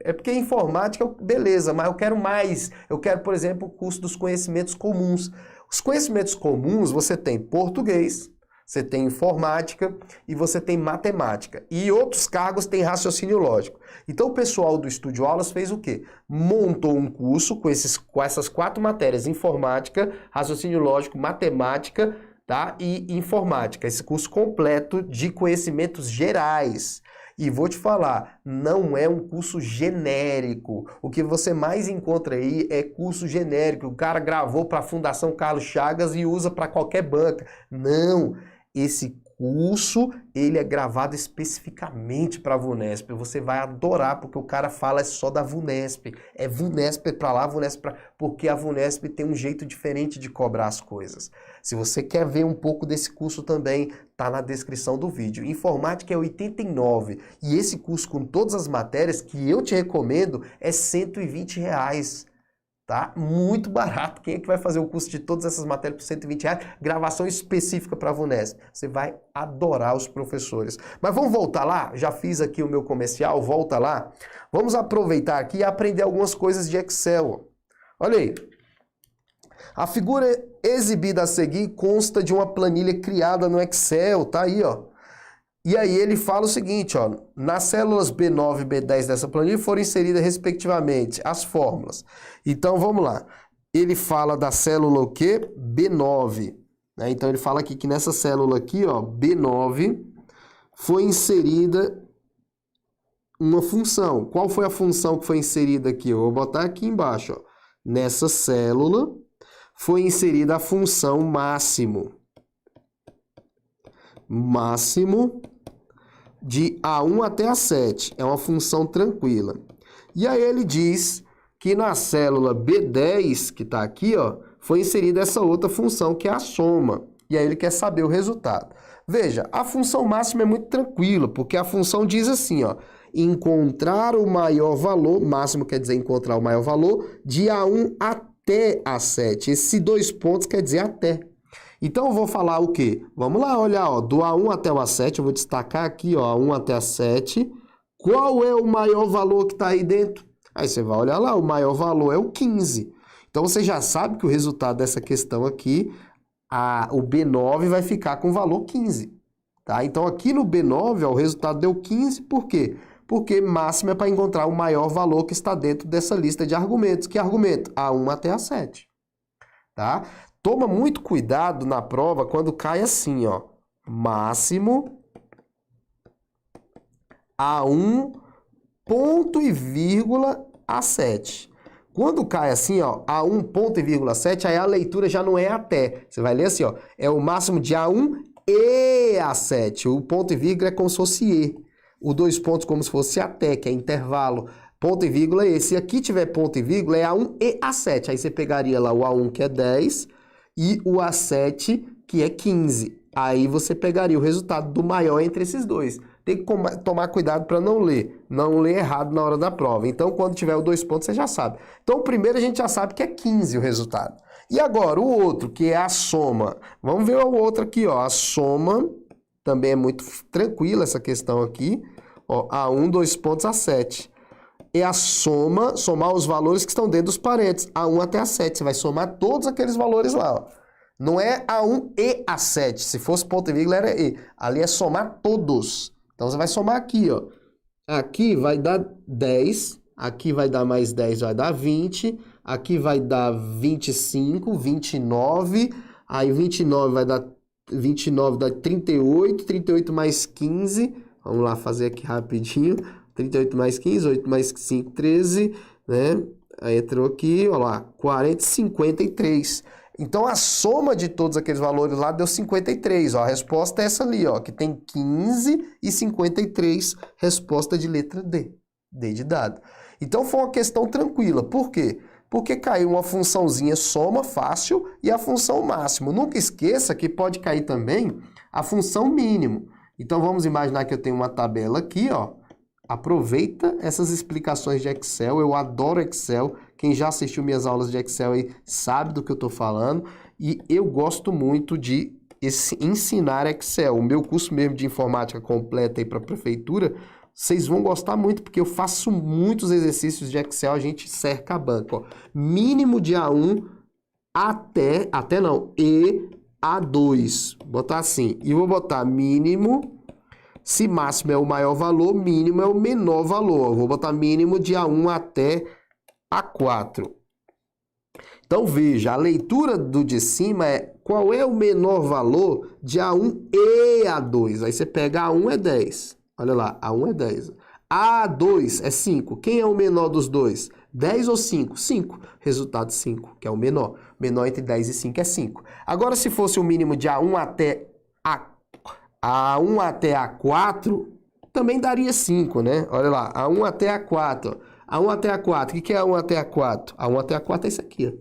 É porque informática, beleza, mas eu quero mais. Eu quero, por exemplo, o curso dos conhecimentos comuns. Os conhecimentos comuns, você tem português, você tem informática e você tem matemática. E outros cargos têm raciocínio lógico. Então o pessoal do Estúdio Aulas fez o quê? Montou um curso com essas 4 matérias, informática, raciocínio lógico, matemática, tá? E informática, esse curso completo de conhecimentos gerais. E vou te falar, não é um curso genérico. O que você mais encontra aí é curso genérico. O cara gravou para a Fundação Carlos Chagas e usa para qualquer banca. Não, esse curso, ele é gravado especificamente para a VUNESP. Você vai adorar, porque o cara fala só da VUNESP. É VUNESP para lá, VUNESP para... Porque a VUNESP tem um jeito diferente de cobrar as coisas. Se você quer ver um pouco desse curso também, tá na descrição do vídeo. Informática é 89 e esse curso com todas as matérias que eu te recomendo é R$ 120. tá? Muito barato. Quem é que vai fazer o curso de todas essas matérias por R$ 120? Gravação específica para a VUNESP. Você vai adorar os professores. Mas vamos voltar lá? Já fiz aqui o meu comercial, volta lá. Vamos aproveitar aqui e aprender algumas coisas de Excel. Olha aí. A figura exibida a seguir consta de uma planilha criada no Excel, tá aí, ó. E aí ele fala o seguinte, ó, nas células B9 e B10 dessa planilha foram inseridas respectivamente as fórmulas. Então vamos lá. Ele fala da célula o quê? B9, né? Então ele fala aqui que nessa célula aqui, ó, B9, foi inserida uma função. Qual foi a função que foi inserida aqui? Eu vou botar aqui embaixo, ó. Nessa célula foi inserida a função máximo. Máximo de A1 até A7. É uma função tranquila. E aí ele diz que na célula B10, que está aqui, ó, foi inserida essa outra função, que é a soma. E aí ele quer saber o resultado. Veja, a função máxima é muito tranquila, porque a função diz assim, ó, encontrar o maior valor, máximo quer dizer encontrar o maior valor, de A1 até A7. Esses 2 pontos quer dizer até. Então eu vou falar o quê? Vamos lá olhar, ó, do A1 até o A7, eu vou destacar aqui, ó, A1 até A7. Qual é o maior valor que está aí dentro? Aí você vai olhar lá, o maior valor é o 15. Então você já sabe que o resultado dessa questão aqui, o B9 vai ficar com o valor 15. Tá? Então aqui no B9, ó, o resultado deu 15, por quê? Porque máximo é para encontrar o maior valor que está dentro dessa lista de argumentos. Que argumento? A1 até A7. Tá? Toma muito cuidado na prova quando cai assim, ó. Máximo A1 ponto e vírgula A7. Quando cai assim, ó, A1 ponto e vírgula 7, aí a leitura já não é até. Você vai ler assim, ó, é o máximo de A1 e A7. O ponto e vírgula é como se fosse E. O 2 pontos como se fosse até, que é intervalo. Ponto e vírgula é esse. Se aqui tiver ponto e vírgula, é A1 e A7. Aí você pegaria lá o A1, que é 10, e o A7, que é 15. Aí você pegaria o resultado do maior entre esses dois. Tem que tomar cuidado para não ler errado na hora da prova. Então, quando tiver o 2 pontos, você já sabe. Então, o primeiro a gente já sabe que é 15 o resultado. E agora, o outro, que é a soma. Vamos ver o outro aqui, ó. A soma também é muito tranquila essa questão aqui. Ó, A1, 2 pontos, A7. É a soma, somar os valores que estão dentro dos parênteses, A1 até A7. Você vai somar todos aqueles valores lá, ó. Não é A1 e A7. Se fosse ponto e vírgula, era E. Ali é somar todos. Então, você vai somar aqui, ó. Aqui vai dar 10, aqui vai dar mais 10, vai dar 20, aqui vai dar 25, 29, aí 29 vai dar 29 dá 38, 38 mais 15, vamos lá fazer aqui rapidinho, 38 mais 15, 8 mais 5, 13, né? Aí entrou aqui, ó lá, 40, 53. Então, a soma de todos aqueles valores lá deu 53, ó. A resposta é essa ali, ó, que tem 15 e 53, resposta de letra D. D de dado. Então, foi uma questão tranquila. Por quê? Porque caiu uma funçãozinha soma fácil e a função máximo. Nunca esqueça que pode cair também a função mínimo. Então, vamos imaginar que eu tenho uma tabela aqui, ó. Aproveita essas explicações de Excel, eu adoro Excel, quem já assistiu minhas aulas de Excel aí sabe do que eu estou falando, e eu gosto muito de ensinar Excel. O meu curso mesmo de informática completa aí para a prefeitura, vocês vão gostar muito, porque eu faço muitos exercícios de Excel, a gente cerca a banca, ó. Mínimo de A1 e A2, vou botar assim, e vou botar mínimo. Se máximo é o maior valor, mínimo é o menor valor. Eu vou botar mínimo de A1 até A4. Então, veja, a leitura do de cima é qual é o menor valor de A1 e A2. Aí você pega A1 é 10. Olha lá, A1 é 10. A2 é 5. Quem é o menor dos dois? 10 ou 5? 5. Resultado 5, que é o menor. Menor entre 10 e 5 é 5. Agora, se fosse o mínimo de A1 até A1 até A4, também daria 5, né? Olha lá, A1 até A4. A1 até A4, o que é A1 até A4? A1 até A4 é isso aqui, ó.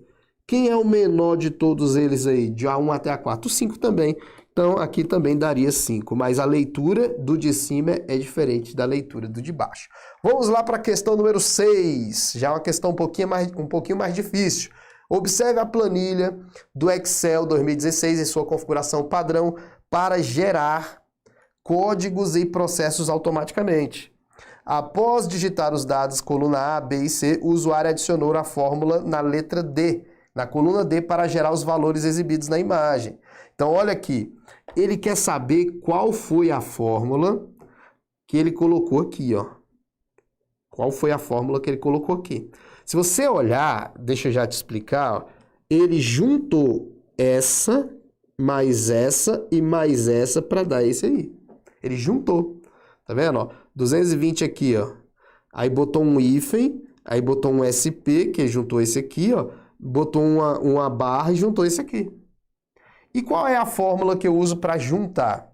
Quem é o menor de todos eles aí, de A1 até A4? O 5 também. Então, aqui também daria 5, mas a leitura do de cima é diferente da leitura do de baixo. Vamos lá para a questão número 6, já uma questão um pouquinho mais difícil. Observe a planilha do Excel 2016 em sua configuração padrão para gerar códigos e processos automaticamente. Após digitar os dados coluna A, B e C, o usuário adicionou a fórmula na letra D, na coluna D, para gerar os valores exibidos na imagem. Então, olha aqui, ele quer saber qual foi a fórmula que ele colocou aqui, ó. Qual foi a fórmula que ele colocou aqui? Se você olhar, deixa eu já te explicar, ó, ele juntou essa e mais essa para dar esse aí. Ele juntou, tá vendo? Ó, 220 aqui, ó. Aí botou um hífen, aí botou um SP, que juntou esse aqui, ó. Botou uma barra e juntou esse aqui. E qual é a fórmula que eu uso para juntar?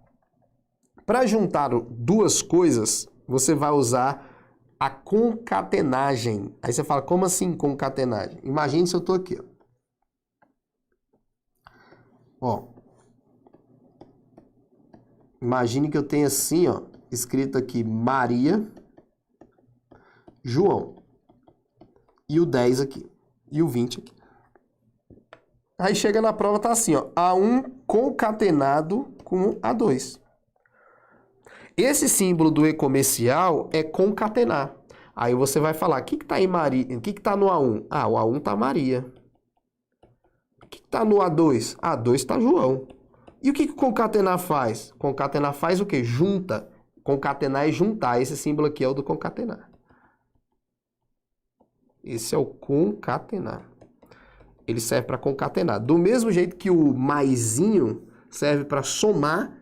Para juntar duas coisas, você vai usar a concatenagem. Aí você fala, como assim concatenagem? Imagine se eu estou aqui, ó. Imagine que eu tenho assim, ó, escrito aqui Maria, João. E o 10 aqui. E o 20 aqui. Aí chega na prova, tá assim, ó, A1 concatenado com A2. Esse símbolo do e-comercial é concatenar. Aí você vai falar, o que tá em Maria? O que tá no A1? Ah, o A1 tá Maria. O que tá no A2? A2 tá João. E o que concatenar faz? Concatenar faz o quê? Junta. Concatenar é juntar. Esse símbolo aqui é o do concatenar. Esse é o concatenar. Ele serve para concatenar. Do mesmo jeito que o maisinho serve para somar,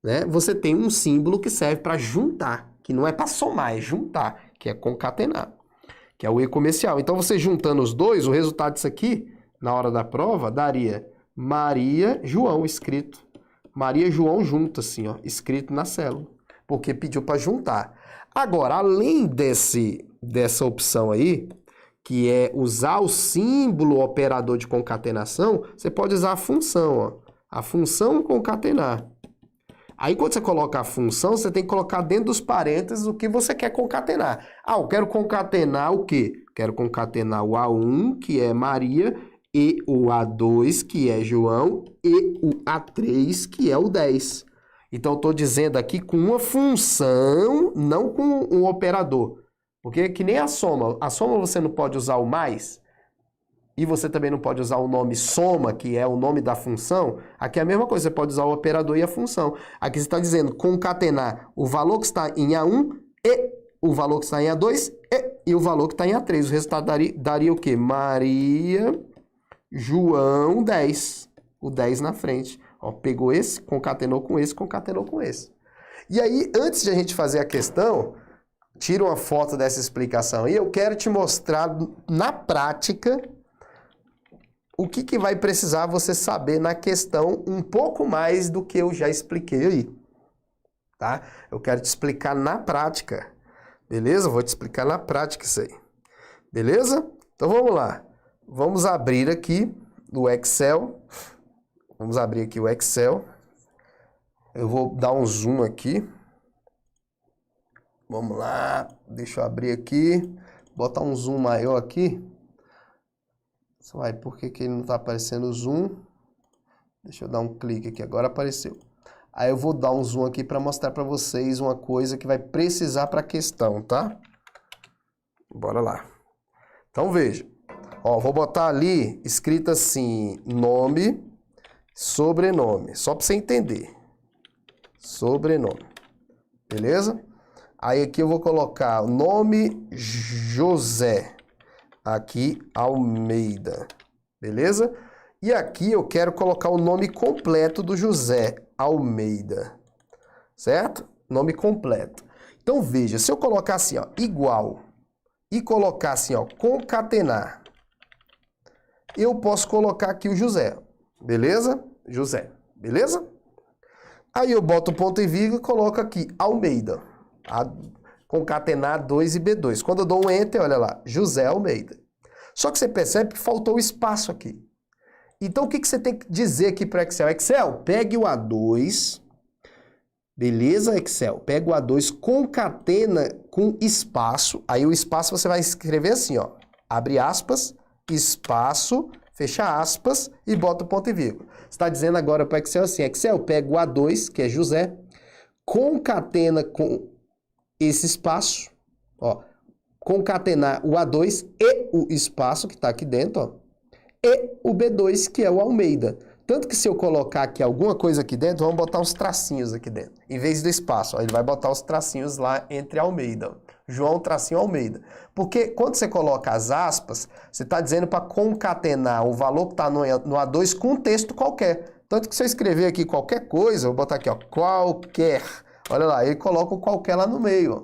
né? Você tem um símbolo que serve para juntar, que não é para somar, é juntar, que é concatenar, que é o e-comercial. Então, você juntando os dois, o resultado disso aqui, na hora da prova, daria Maria, João escrito. Maria, João junto, assim, ó, escrito na célula, porque pediu para juntar. Agora, além dessa opção aí, que é usar o símbolo operador de concatenação, você pode usar a função, ó. A função concatenar. Aí, quando você coloca a função, você tem que colocar dentro dos parênteses o que você quer concatenar. Ah, eu quero concatenar o quê? Quero concatenar o A1, que é Maria, e o A2, que é João, e o A3, que é o 10. Então, eu estou dizendo aqui com uma função, não com um operador. Porque é que nem a soma. A soma você não pode usar o mais, e você também não pode usar o nome soma, que é o nome da função. Aqui é a mesma coisa, você pode usar o operador e a função. Aqui você está dizendo concatenar o valor que está em A1 e o valor que está em A2 e o valor que está em A3. O resultado daria o quê? Maria, João, 10. O 10 na frente. Ó, pegou esse, concatenou com esse, concatenou com esse. E aí, antes de a gente fazer a questão, tira uma foto dessa explicação aí, eu quero te mostrar na prática o que vai precisar você saber na questão um pouco mais do que eu já expliquei aí, tá? Eu quero te explicar na prática, beleza? Vou te explicar na prática isso aí, beleza? Então vamos lá. Vamos abrir aqui o Excel. Vamos abrir aqui o Excel. Eu vou dar um zoom aqui. Vamos lá, deixa eu abrir aqui, botar um zoom maior aqui. Uai, por que ele não está aparecendo o zoom? Deixa eu dar um clique aqui, agora apareceu. Aí eu vou dar um zoom aqui para mostrar para vocês uma coisa que vai precisar para a questão, tá? Bora lá. Então veja, ó, vou botar ali escrito assim, nome, sobrenome, só para você entender. Sobrenome, beleza? Aí aqui eu vou colocar o nome José, aqui Almeida, beleza? E aqui eu quero colocar o nome completo do José Almeida, certo? Nome completo. Então veja, se eu colocar assim, ó, igual, e colocar assim, ó, concatenar, eu posso colocar aqui o José, beleza? José, beleza? Aí eu boto ponto e vírgula e coloco aqui Almeida. Concatenar 2 e B2. Quando eu dou um Enter, olha lá, José Almeida. Só que você percebe que faltou espaço aqui. Então, o que você tem que dizer aqui para o Excel? Excel, pegue o A2, beleza, Excel? Pega o A2, concatena com espaço, aí o espaço você vai escrever assim, ó, abre aspas, espaço, fecha aspas e bota o ponto e vírgula. Você está dizendo agora para o Excel assim, Excel, pega o A2, que é José, concatena com esse espaço, ó, concatenar o A2 e o espaço que está aqui dentro, ó, e o B2, que é o Almeida. Tanto que se eu colocar aqui alguma coisa aqui dentro, vamos botar uns tracinhos aqui dentro. Em vez do espaço, ó, ele vai botar os tracinhos lá entre Almeida. Ó. João tracinho Almeida. Porque quando você coloca as aspas, você está dizendo para concatenar o valor que está no A2 com um texto qualquer. Tanto que se eu escrever aqui qualquer coisa, vou botar aqui, ó, qualquer. Olha lá, ele coloca o qualquer lá no meio. Ó.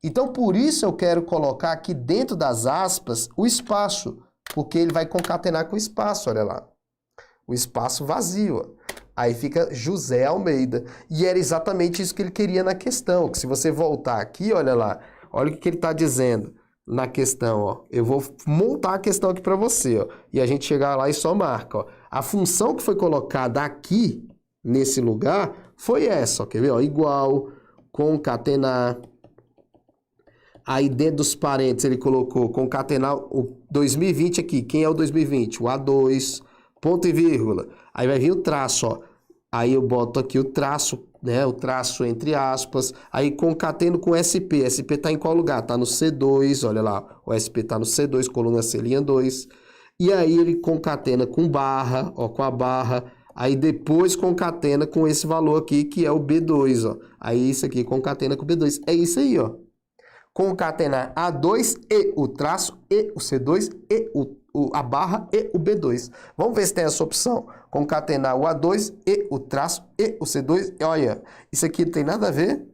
Então, por isso eu quero colocar aqui dentro das aspas o espaço. Porque ele vai concatenar com o espaço, olha lá. O espaço vazio. Ó. Aí fica José Almeida. E era exatamente isso que ele queria na questão. Que se você voltar aqui, olha lá. Olha o que ele está dizendo na questão. Ó. Eu vou montar a questão aqui para você. Ó. E a gente chegar lá e só marca. Ó. A função que foi colocada aqui, nesse lugar, foi essa. Ó. Quer ver? Ó. Igual, concatenar. Aí dentro dos parênteses ele colocou concatenar o 2020 aqui. Quem é o 2020? O A2, ponto e vírgula. Aí vai vir o traço, ó. Aí eu boto aqui o traço, né? O traço entre aspas. Aí concateno com SP. SP tá em qual lugar? Tá no C2, olha lá. O SP tá no C2, coluna C, linha 2. E aí ele concatena com barra, ó, com a barra. Aí depois concatena com esse valor aqui, que é o B2, ó. Aí isso aqui concatena com o B2. É isso aí, ó. Concatenar A2 e o traço e o C2 e a barra e o B2. Vamos ver se tem essa opção. Concatenar o A2 e o traço e o C2. E olha, isso aqui não tem nada a ver.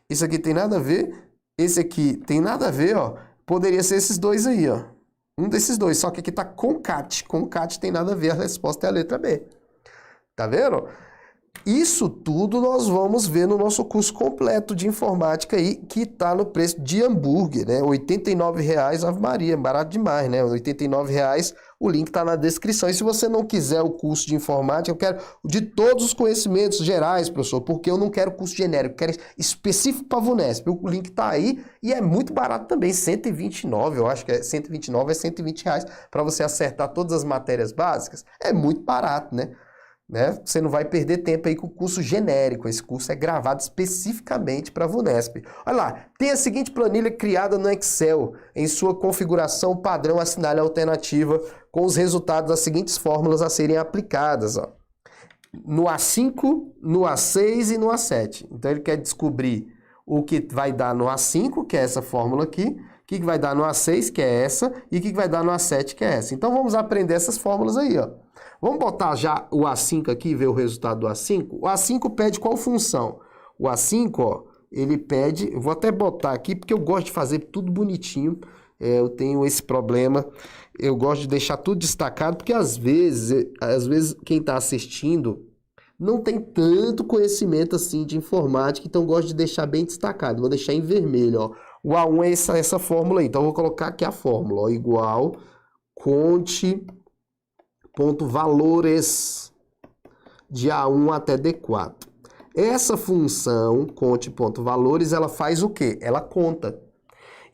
Isso aqui tem nada a ver. Esse aqui tem nada a ver, ó. Poderia ser esses dois aí, ó. Um desses dois, só que aqui tá concate. Concate tem nada a ver, a resposta é a letra B. Tá vendo? Isso tudo nós vamos ver no nosso curso completo de informática aí, que está no preço de hambúrguer, né? R$ 89,00, Ave Maria, barato demais, né? R$ 89,00, o link está na descrição. E se você não quiser o curso de informática, eu quero de todos os conhecimentos gerais, professor, porque eu não quero curso genérico, eu quero específico para a VUNESP. O link está aí e é muito barato também, R$ 129,00, eu acho que é 129, é R$ 120,00 para você acertar todas as matérias básicas. É muito barato, né? Você não vai perder tempo aí com o curso genérico. Esse curso é gravado especificamente para a VUNESP. Olha lá, tem a seguinte planilha criada no Excel. Em sua configuração padrão, assinale a alternativa com os resultados das seguintes fórmulas a serem aplicadas. Ó. No A5, no A6 e no A7. Então ele quer descobrir o que vai dar no A5, que é essa fórmula aqui, o que vai dar no A6, que é essa, e o que vai dar no A7, que é essa. Então vamos aprender essas fórmulas aí, ó. Vamos botar já o A5 aqui e ver o resultado do A5? O A5 pede qual função? O A5, ó, ele pede... Eu vou até botar aqui, porque eu gosto de fazer tudo bonitinho. Eu tenho esse problema. Eu gosto de deixar tudo destacado, porque às vezes quem está assistindo não tem tanto conhecimento assim de informática, então eu gosto de deixar bem destacado. Vou deixar em vermelho, ó. O A1 é essa fórmula aí. Então eu vou colocar aqui a fórmula, ó, igual conte.valores de A1 até D4. Essa função, conte.valores, ela faz o quê? Ela conta.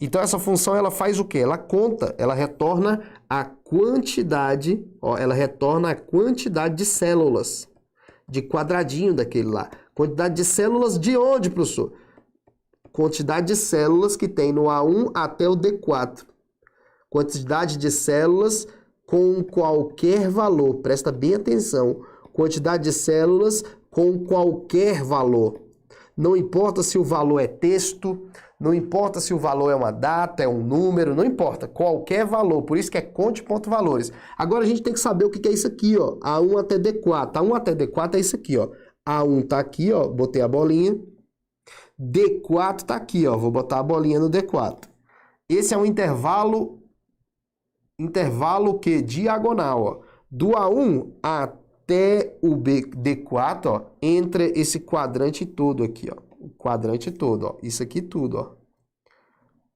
Então essa função ela faz o quê? Ela conta, ela retorna a quantidade, ó, ela retorna a quantidade de células, de quadradinho daquele lá. Quantidade de células de onde, professor? Quantidade de células que tem no A1 até o D4. Quantidade de células com qualquer valor. Presta bem atenção. Quantidade de células com qualquer valor. Não importa se o valor é texto, não importa se o valor é uma data, é um número, não importa. Qualquer valor. Por isso que é conte.valores. Agora a gente tem que saber o que é isso aqui, ó. A1 até D4. A1 até D4 é isso aqui, ó. A1 tá aqui, ó. Botei a bolinha. D4 tá aqui, ó. Vou botar a bolinha no D4. Esse é um intervalo que diagonal, ó. Do A1 até o D4, ó, entre esse quadrante todo aqui, ó. O quadrante todo, ó. Isso aqui tudo, ó.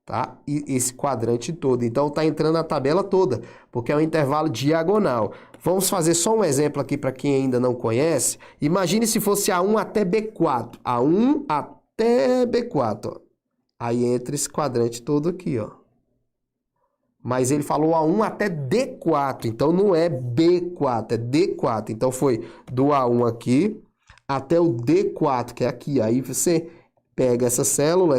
tá? E esse quadrante todo. Então, tá entrando a tabela toda, porque é um intervalo diagonal. Vamos fazer só um exemplo aqui para quem ainda não conhece. Imagine se fosse A1 até B4. A1 até B4, ó. Aí entra esse quadrante todo aqui, ó. Mas ele falou A1 até D4, então não é B4, é D4. Então foi do A1 aqui até o D4, que é aqui. Aí você pega essa célula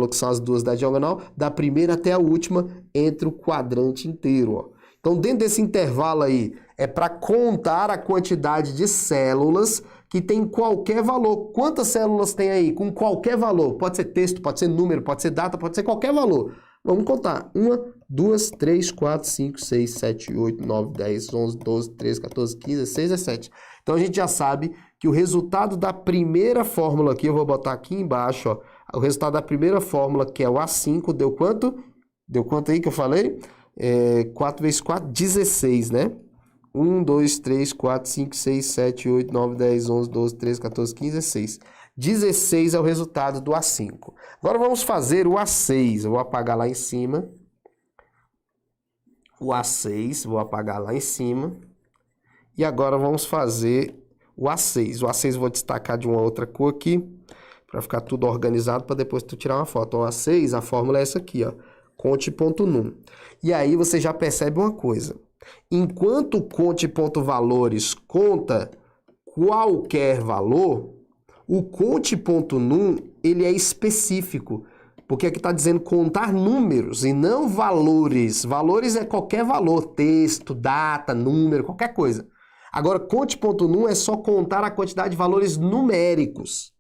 que são as duas da diagonal, da primeira até a última, entre o quadrante inteiro, ó. Então, dentro desse intervalo aí, é para contar a quantidade de células que tem qualquer valor. Quantas células tem aí? Com qualquer valor. Pode ser texto, pode ser número, pode ser data, pode ser qualquer valor. Vamos contar. 1, 2, 3, 4, 5, 6, 7, 8, 9, 10, 11, 12, 13, 14, 15, 16, 17. Então, a gente já sabe que o resultado da primeira fórmula aqui, eu vou botar aqui embaixo, ó. O resultado da primeira fórmula, que é o A5, deu quanto? Deu quanto aí que eu falei? 4 vezes 4, 16, né? 1, 2, 3, 4, 5, 6, 7, 8, 9, 10, 11, 12, 13, 14, 15, 16. 16 é o resultado do A5. Agora vamos fazer o A6. Eu vou apagar lá em cima. O A6, vou apagar lá em cima. E agora vamos fazer o A6. O A6 eu vou destacar de uma outra cor aqui, para ficar tudo organizado, para depois tu tirar uma foto. O A6, a fórmula é essa aqui, ó. Conte.num. E aí você já percebe uma coisa. Enquanto o conte.valores conta qualquer valor, o conte.num, ele é específico. Porque aqui está dizendo contar números e não valores. Valores é qualquer valor, texto, data, número, qualquer coisa. Agora, conte.num é só contar a quantidade de valores numéricos.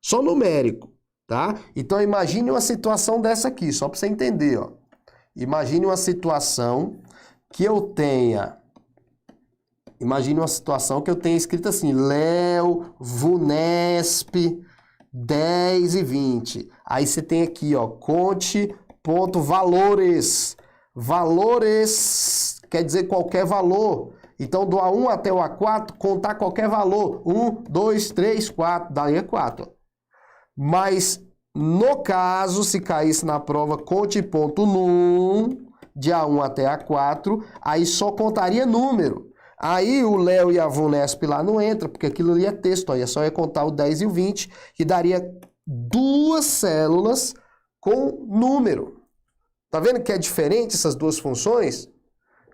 Só numérico, tá? Então, imagine uma situação dessa aqui, só para você entender, ó. Imagine uma situação que eu tenha... Imagine uma situação que eu tenha escrito assim, Léo, VUNESP, 10 e 20. Aí você tem aqui, ó, conte.valores. Valores quer dizer qualquer valor. Então, do A1 até o A4, contar qualquer valor. 1, 2, 3, 4. Daí é 4. Mas, no caso, se caísse na prova conte.num, de A1 até A4, aí só contaria número. Aí o Léo e a VUNESP lá não entra, porque aquilo ali é texto. Aí só ia contar o 10 e o 20, que daria 2 células com número. Tá vendo que é diferente essas duas funções?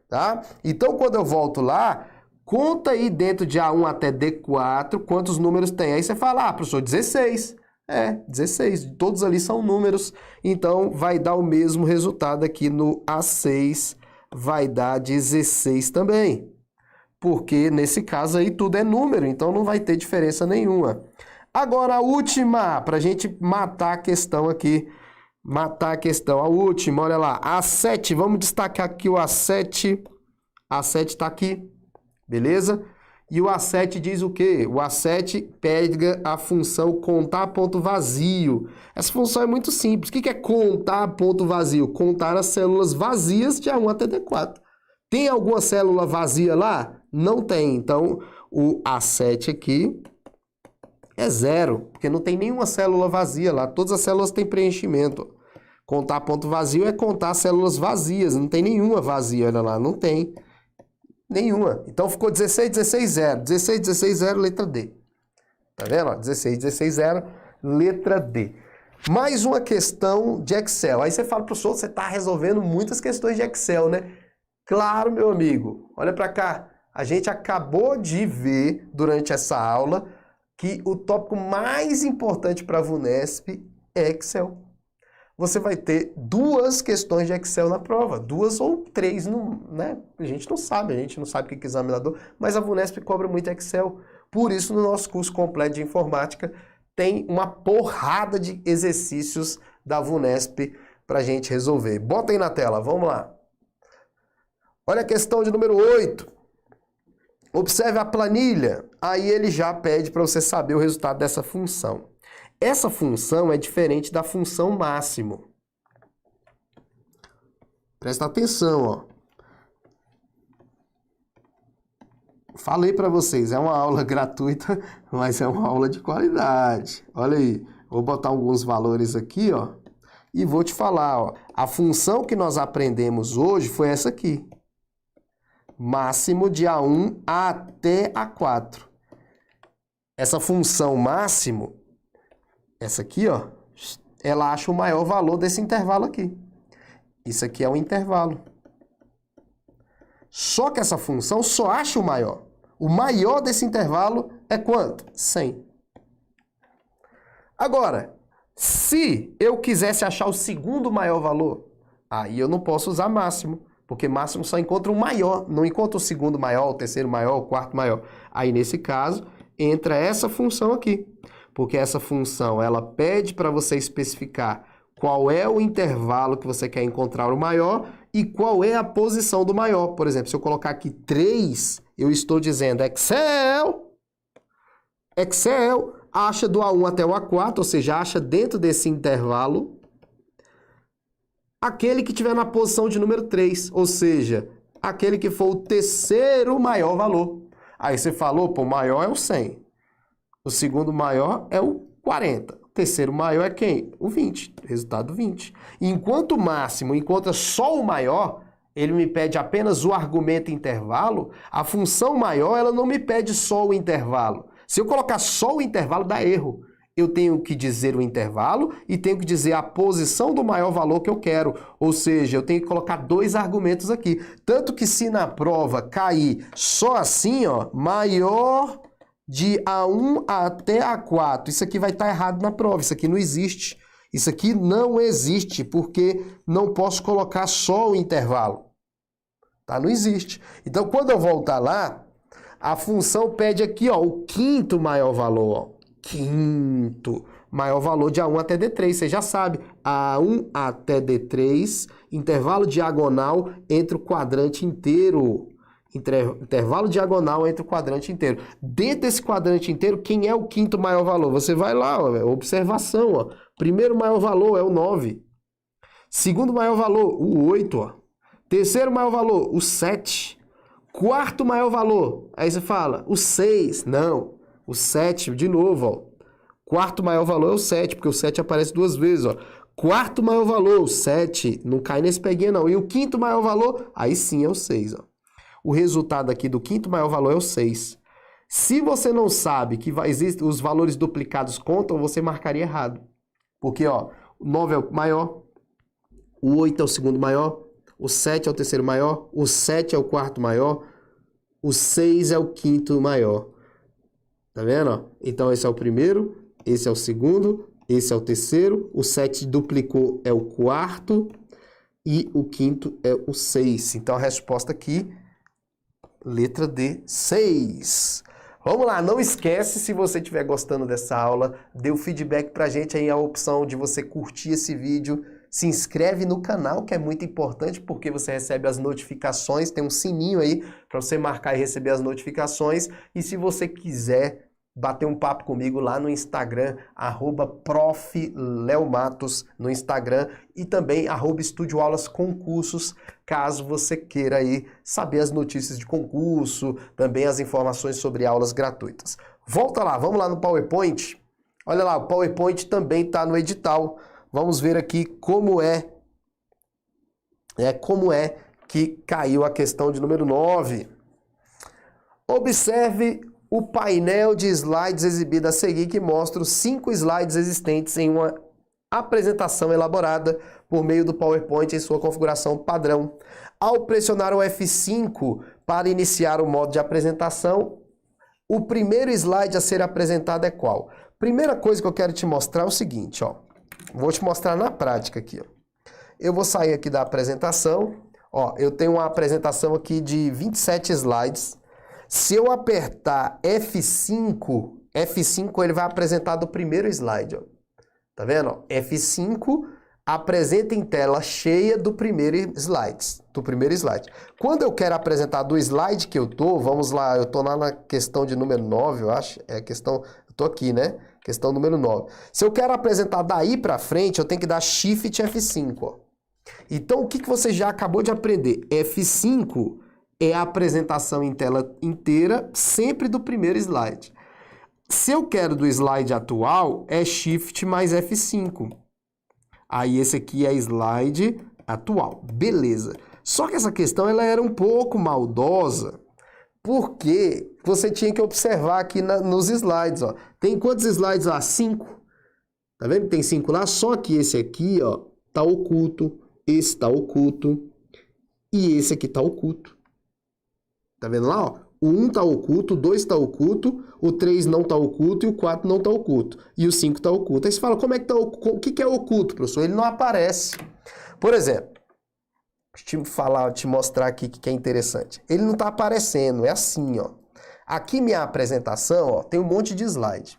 Tá? Então, quando eu volto lá, conta aí dentro de A1 até D4, quantos números tem. Aí você fala, ah, professor, 16. 16. Todos ali são números. Então, vai dar o mesmo resultado aqui no A6. Vai dar 16 também. Porque, nesse caso aí, tudo é número. Então, não vai ter diferença nenhuma. Agora, a última, para a gente matar a questão aqui. Matar a questão. A última, olha lá. A7, vamos destacar aqui o A7. A7 está aqui, beleza? E o A7 diz o quê? O A7 pega a função contar ponto vazio. Essa função é muito simples. O que é contar ponto vazio? Contar as células vazias de A1 até D4. Tem alguma célula vazia lá? Não tem. Então, o A7 aqui é 0, porque não tem nenhuma célula vazia lá. Todas as células têm preenchimento. Contar ponto vazio é contar células vazias. Não tem nenhuma vazia, olha lá. Não tem nenhuma. Então, ficou 16, 16, 0. 16, 16, 0, letra D. Tá vendo? 16, 16, 0, letra D. Mais uma questão de Excel. Aí você fala, professor, você está resolvendo muitas questões de Excel, né? Claro, meu amigo. Olha para cá. A gente acabou de ver, durante essa aula, que o tópico mais importante para a VUNESP é Excel. Você vai ter 2 questões de Excel na prova. 2 ou 3, né? A gente não sabe o que é examinador, mas a VUNESP cobra muito Excel. Por isso, no nosso curso completo de informática, tem uma porrada de exercícios da VUNESP para a gente resolver. Bota aí na tela, vamos lá. Olha a questão de número 8. Observe a planilha. Aí ele já pede para você saber o resultado dessa função. Essa função é diferente da função máximo. Presta atenção, ó. Falei para vocês, é uma aula gratuita, mas é uma aula de qualidade. Olha aí, vou botar alguns valores aqui, ó, E vou te falar, ó, a função que nós aprendemos hoje foi essa aqui. Máximo de A1 até A4. Essa função máximo, essa aqui, ó, ela acha o maior valor desse intervalo aqui. Isso aqui é um intervalo. Só que essa função só acha o maior. O maior desse intervalo é quanto? 100. Agora, se eu quisesse achar o segundo maior valor, aí eu não posso usar máximo, porque máximo só encontra o maior, não encontra o segundo maior, o terceiro maior, o quarto maior. Aí, nesse caso, entra essa função aqui, porque essa função, ela pede para você especificar qual é o intervalo que você quer encontrar o maior e qual é a posição do maior. Por exemplo, se eu colocar aqui 3, eu estou dizendo Excel acha do A1 até o A4, ou seja, acha dentro desse intervalo aquele que estiver na posição de número 3, ou seja, aquele que for o terceiro maior valor. Aí você falou, pô, o maior é o 100. O segundo maior é o 40. O terceiro maior é quem? O 20. Resultado 20. Enquanto o máximo encontra só o maior, ele me pede apenas o argumento intervalo, a função maior, ela não me pede só o intervalo. Se eu colocar só o intervalo, dá erro. Eu tenho que dizer o intervalo e tenho que dizer a posição do maior valor que eu quero. Ou seja, eu tenho que colocar 2 argumentos aqui. Tanto que se na prova cair só assim, ó, maior de A1 até A4, isso aqui vai estar errado na prova, isso aqui não existe. Isso aqui não existe, porque não posso colocar só o intervalo. Tá? Não existe. Então, quando eu voltar lá, a função pede aqui, ó, o quinto maior valor, ó. Quinto maior valor de A1 até D3, você já sabe, A1 até D3, intervalo diagonal entre o quadrante inteiro. Intervalo diagonal entre o quadrante inteiro. Dentro desse quadrante inteiro, quem é o quinto maior valor? Você vai lá, ó, observação, ó. Primeiro maior valor é o 9. Segundo maior valor, o 8, ó. Terceiro maior valor, o 7. Quarto maior valor, aí você fala, o 6. Não. O 7, de novo, ó. Quarto maior valor é o 7, porque o 7 aparece 2 vezes, ó. Quarto maior valor, o 7. Não cai nesse peguinha, não. E o quinto maior valor, aí sim é o 6, ó. O resultado aqui do quinto maior valor é o 6. Se você não sabe que os valores duplicados contam, você marcaria errado. Porque, ó, o 9 é o maior, o 8 é o segundo maior, o 7 é o terceiro maior, o 7 é o quarto maior, o 6 é o quinto maior. Tá vendo? Ó? Então, esse é o primeiro, esse é o segundo, esse é o terceiro, o 7 duplicou é o quarto e o quinto é o 6. Então, a resposta aqui, letra D, 6. Vamos lá, não esquece, se você estiver gostando dessa aula, dê o feedback pra gente aí, a opção de você curtir esse vídeo, se inscreve no canal, que é muito importante, porque você recebe as notificações, tem um sininho aí para você marcar e receber as notificações. E se você quiser bater um papo comigo lá no Instagram, @profleomatos no Instagram e também @estudioaulasconcursos, caso você queira aí saber as notícias de concurso, também as informações sobre aulas gratuitas. Volta lá, vamos lá no PowerPoint. Olha lá, o PowerPoint também está no edital. Vamos ver aqui como é que caiu a questão de número 9. Observe o painel de slides exibido a seguir, que mostra os 5 slides existentes em uma apresentação elaborada por meio do PowerPoint em sua configuração padrão. Ao pressionar o F5 para iniciar o modo de apresentação, o primeiro slide a ser apresentado é qual? Primeira coisa que eu quero te mostrar é o seguinte, ó. Vou te mostrar na prática aqui, ó. Eu vou sair aqui da apresentação. Ó, eu tenho uma apresentação aqui de 27 slides. Se eu apertar F5 ele vai apresentar do primeiro slide, ó. Tá vendo? Ó, F5 apresenta em tela cheia do primeiro slide. Quando eu quero apresentar do slide que eu tô, vamos lá, eu tô lá na questão de número 9, eu acho. Eu tô aqui, né? Questão número 9. Se eu quero apresentar daí para frente, eu tenho que dar Shift F5. Ó. Então, o que você já acabou de aprender? F5 é a apresentação em tela inteira, sempre do primeiro slide. Se eu quero do slide atual, é Shift mais F5. Aí esse aqui é slide atual. Beleza. Só que essa questão ela era um pouco maldosa, porque você tinha que observar aqui nos slides, ó. Tem quantos slides lá? 5. Tá vendo? Tem 5 lá, só que esse aqui, ó, tá oculto, esse tá oculto e esse aqui tá oculto. Tá vendo lá, ó? O 1 tá oculto, o 2 tá oculto, o 3 não tá oculto e o 4 não tá oculto. E o 5 tá oculto. Aí você fala, como é que tá oculto? O que é oculto, professor? Ele não aparece. Por exemplo, deixa eu te mostrar aqui o que é interessante. Ele não tá aparecendo, é assim, ó. Aqui minha apresentação, ó, tem um monte de slide.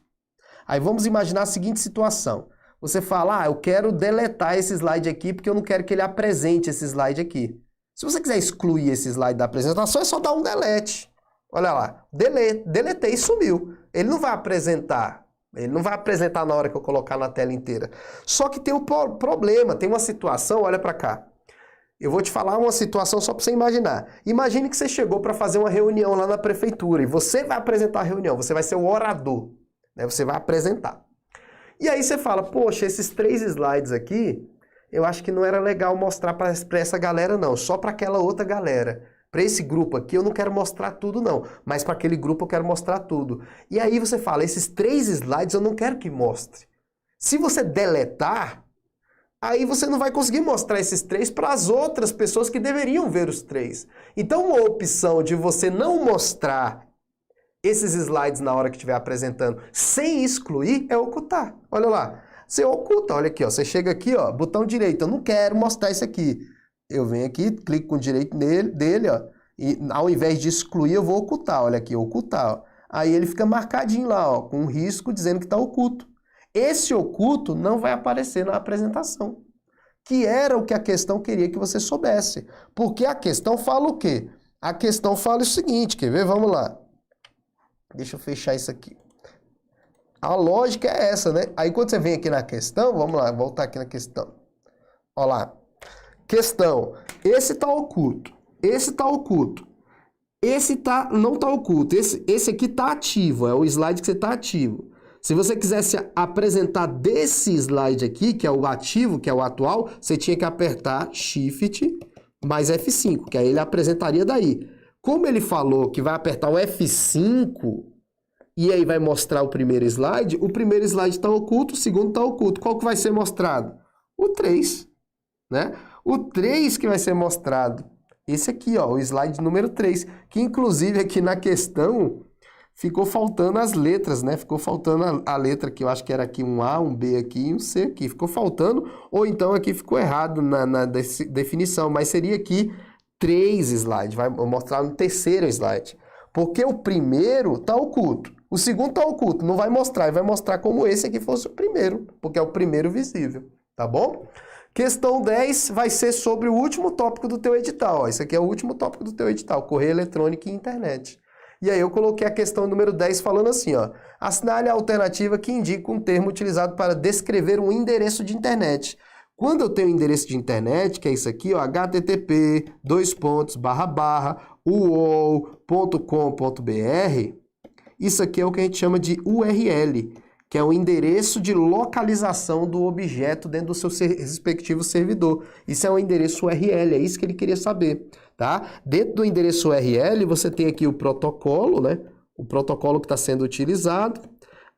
Aí vamos imaginar a seguinte situação. Você fala, eu quero deletar esse slide aqui porque eu não quero que ele apresente esse slide aqui. Se você quiser excluir esse slide da apresentação, é só dar um delete. Olha lá, deletei e sumiu. Ele não vai apresentar. Ele não vai apresentar na hora que eu colocar na tela inteira. Só que tem um problema, tem uma situação, olha para cá. Eu vou te falar uma situação só para você imaginar. Imagine que você chegou para fazer uma reunião lá na prefeitura e você vai apresentar a reunião, você vai ser o orador, né? Você vai apresentar. E aí você fala, poxa, esses 3 slides aqui, eu acho que não era legal mostrar para essa galera não, só para aquela outra galera. Para esse grupo aqui eu não quero mostrar tudo não, mas para aquele grupo eu quero mostrar tudo. E aí você fala, esses 3 slides eu não quero que mostre. Se você deletar, aí você não vai conseguir mostrar esses 3 para as outras pessoas que deveriam ver os 3. Então uma opção de você não mostrar esses slides na hora que estiver apresentando sem excluir é ocultar. Olha lá, você oculta, olha aqui, ó, você chega aqui, ó, botão direito, eu não quero mostrar isso aqui. Eu venho aqui, clico com o direito dele, ó, e ao invés de excluir, eu vou ocultar. Olha aqui, ocultar. Ó. Aí ele fica marcadinho lá, ó, com um risco dizendo que está oculto. Esse oculto não vai aparecer na apresentação, que era o que a questão queria que você soubesse. Porque a questão fala o quê? A questão fala o seguinte, quer ver? Vamos lá. Deixa eu fechar isso aqui. A lógica é essa, né? Aí quando você vem aqui na questão, vamos lá, voltar aqui na questão. Olha lá. Questão, esse tá oculto, esse tá oculto, esse não tá oculto, esse aqui tá ativo, é o slide que você tá ativo. Se você quisesse apresentar desse slide aqui, que é o ativo, que é o atual, você tinha que apertar Shift mais F5, que aí ele apresentaria daí. Como ele falou que vai apertar o F5 e aí vai mostrar o primeiro slide está oculto, o segundo está oculto. Qual que vai ser mostrado? O 3, né? O 3 que vai ser mostrado, esse aqui, ó, o slide número 3, que inclusive aqui na questão ficou faltando as letras, né? Ficou faltando a letra que eu acho que era aqui um A, um B aqui e um C aqui. Ficou faltando, ou então aqui ficou errado na definição, mas seria aqui 3 slides, vai mostrar no terceiro slide. Porque o primeiro está oculto, o segundo está oculto, não vai mostrar, vai mostrar como esse aqui fosse o primeiro, porque é o primeiro visível, tá bom? Questão 10 vai ser sobre o último tópico do teu edital. Ó. Isso aqui é o último tópico do teu edital, correio eletrônico e internet. E aí eu coloquei a questão número 10 falando assim, ó. Assinale a alternativa que indica um termo utilizado para descrever um endereço de internet. Quando eu tenho endereço de internet, que é isso aqui, ó, http://uol.com.br, isso aqui é o que a gente chama de URL, que é o endereço de localização do objeto dentro do seu respectivo servidor. Isso é um endereço URL, é isso que ele queria saber, tá? Dentro do endereço URL, você tem aqui o protocolo, né? O protocolo que está sendo utilizado.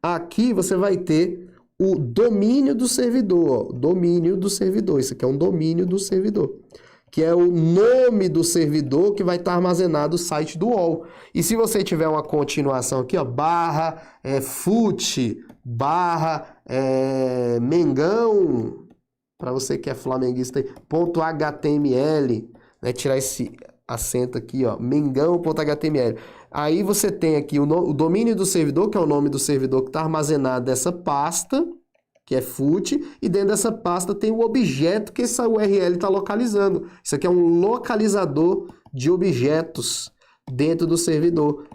Aqui você vai ter o domínio do servidor, ó, domínio do servidor. Isso aqui é um domínio do servidor, que é o nome do servidor que vai estar armazenado no site do UOL. E se você tiver uma continuação aqui, ó, /fut, /mengão, para você que é flamenguista aí, .html, né, tirar esse acento aqui, ó, mengão.html. Aí você tem aqui o domínio do servidor, que é o nome do servidor que está armazenado nessa pasta, que é fut, e dentro dessa pasta tem o objeto que essa URL está localizando. Isso aqui é um localizador de objetos dentro do servidor.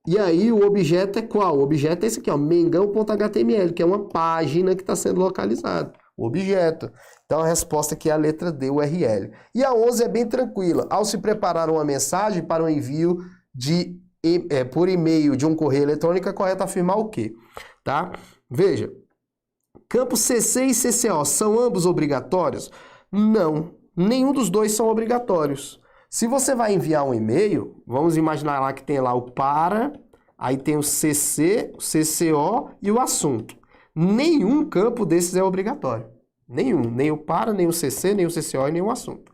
E aí o objeto é qual? O objeto é esse aqui, ó, mengão.html, que é uma página que está sendo localizada. O objeto. Então a resposta aqui é a letra D, URL. E a 11 é bem tranquila. Ao se preparar uma mensagem para o envio por e-mail de um correio eletrônico, é correto afirmar o quê? Tá? Veja. Campo CC e CCO são ambos obrigatórios? Não, nenhum dos dois são obrigatórios. Se você vai enviar um e-mail, vamos imaginar lá que tem lá o para, aí tem o CC, o CCO e o assunto. Nenhum campo desses é obrigatório. Nenhum, nem o para, nem o CC, nem o CCO e nem o assunto.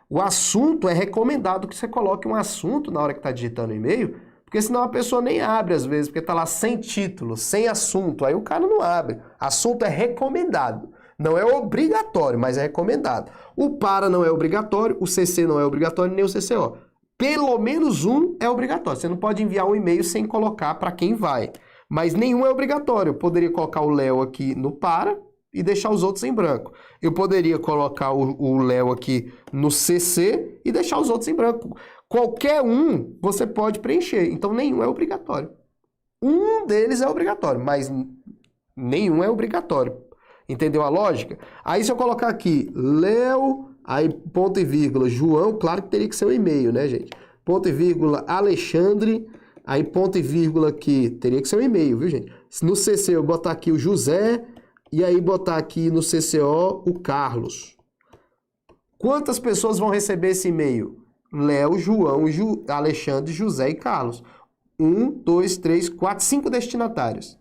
O assunto é recomendado que você coloque um assunto na hora que está digitando o e-mail, porque senão a pessoa nem abre às vezes, porque está lá sem título, sem assunto, aí o cara não abre. Assunto é recomendado. Não é obrigatório, mas é recomendado. O para não é obrigatório, o CC não é obrigatório, nem o CCO. Pelo menos um é obrigatório. Você não pode enviar um e-mail sem colocar para quem vai. Mas nenhum é obrigatório. Eu poderia colocar o Léo aqui no para e deixar os outros em branco. Eu poderia colocar o Léo aqui no CC e deixar os outros em branco. Qualquer um você pode preencher. Então nenhum é obrigatório. Um deles é obrigatório, mas nenhum é obrigatório. Entendeu a lógica? Aí se eu colocar aqui Léo, aí ponto e vírgula, João, claro que teria que ser o e-mail, né, gente? Ponto e vírgula, Alexandre, aí ponto e vírgula aqui, teria que ser o e-mail, viu, gente? No CC eu botar aqui o José, e aí botar aqui no CCO o Carlos. Quantas pessoas vão receber esse e-mail? Léo, João, Alexandre, José e Carlos. 1, 2, 3, 4, 5 destinatários.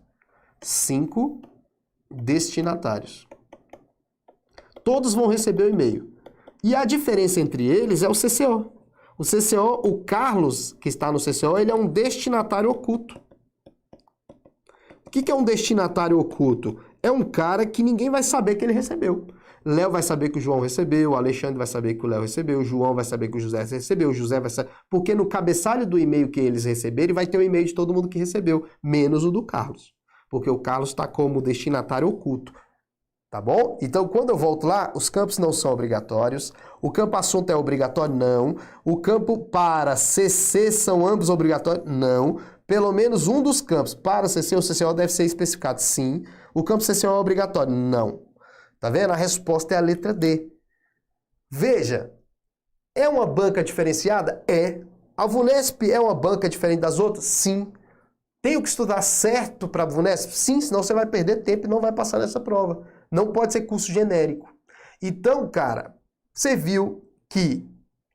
5 destinatários. Todos vão receber o e-mail. E a diferença entre eles é o CCO. O CCO, o Carlos, que está no CCO, ele é um destinatário oculto. O que é um destinatário oculto? É um cara que ninguém vai saber que ele recebeu. Léo vai saber que o João recebeu, o Alexandre vai saber que o Léo recebeu, o João vai saber que o José recebeu, o José vai saber... Porque no cabeçalho do e-mail que eles receberem, vai ter o e-mail de todo mundo que recebeu, menos o do Carlos. Porque o Carlos está como destinatário oculto. Tá bom? Então, quando eu volto lá, os campos não são obrigatórios. O campo assunto é obrigatório? Não. O campo para CC são ambos obrigatórios? Não. Pelo menos um dos campos para CC ou CCO deve ser especificado? Sim. O campo CCO é obrigatório? Não. Tá vendo? A resposta é a letra D. Veja, é uma banca diferenciada? É. A VUNESP é uma banca diferente das outras? Sim. Tenho que estudar certo para a VUNESP? Sim, senão você vai perder tempo e não vai passar nessa prova. Não pode ser curso genérico. Então, cara, você viu que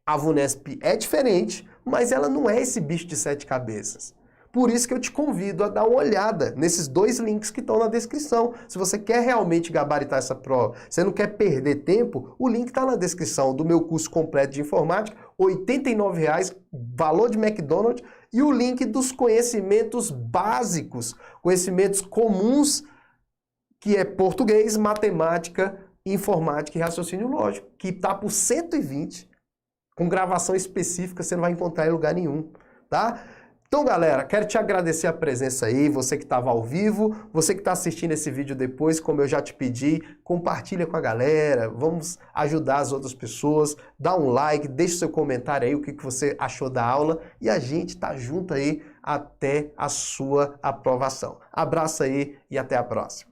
a VUNESP é diferente, mas ela não é esse bicho de 7 cabeças. Por isso que eu te convido a dar uma olhada nesses 2 links que estão na descrição. Se você quer realmente gabaritar essa prova, você não quer perder tempo, o link está na descrição do meu curso completo de informática, R$ 89,00, valor de McDonald's, e o link dos conhecimentos básicos, conhecimentos comuns, que é português, matemática, informática e raciocínio lógico, que está por 120, com gravação específica, você não vai encontrar em lugar nenhum, tá? Então, galera, quero te agradecer a presença aí, você que estava ao vivo, você que está assistindo esse vídeo depois, como eu já te pedi, compartilha com a galera, vamos ajudar as outras pessoas, dá um like, deixa seu comentário aí, o que você achou da aula, e a gente tá junto aí até a sua aprovação. Abraço aí e até a próxima.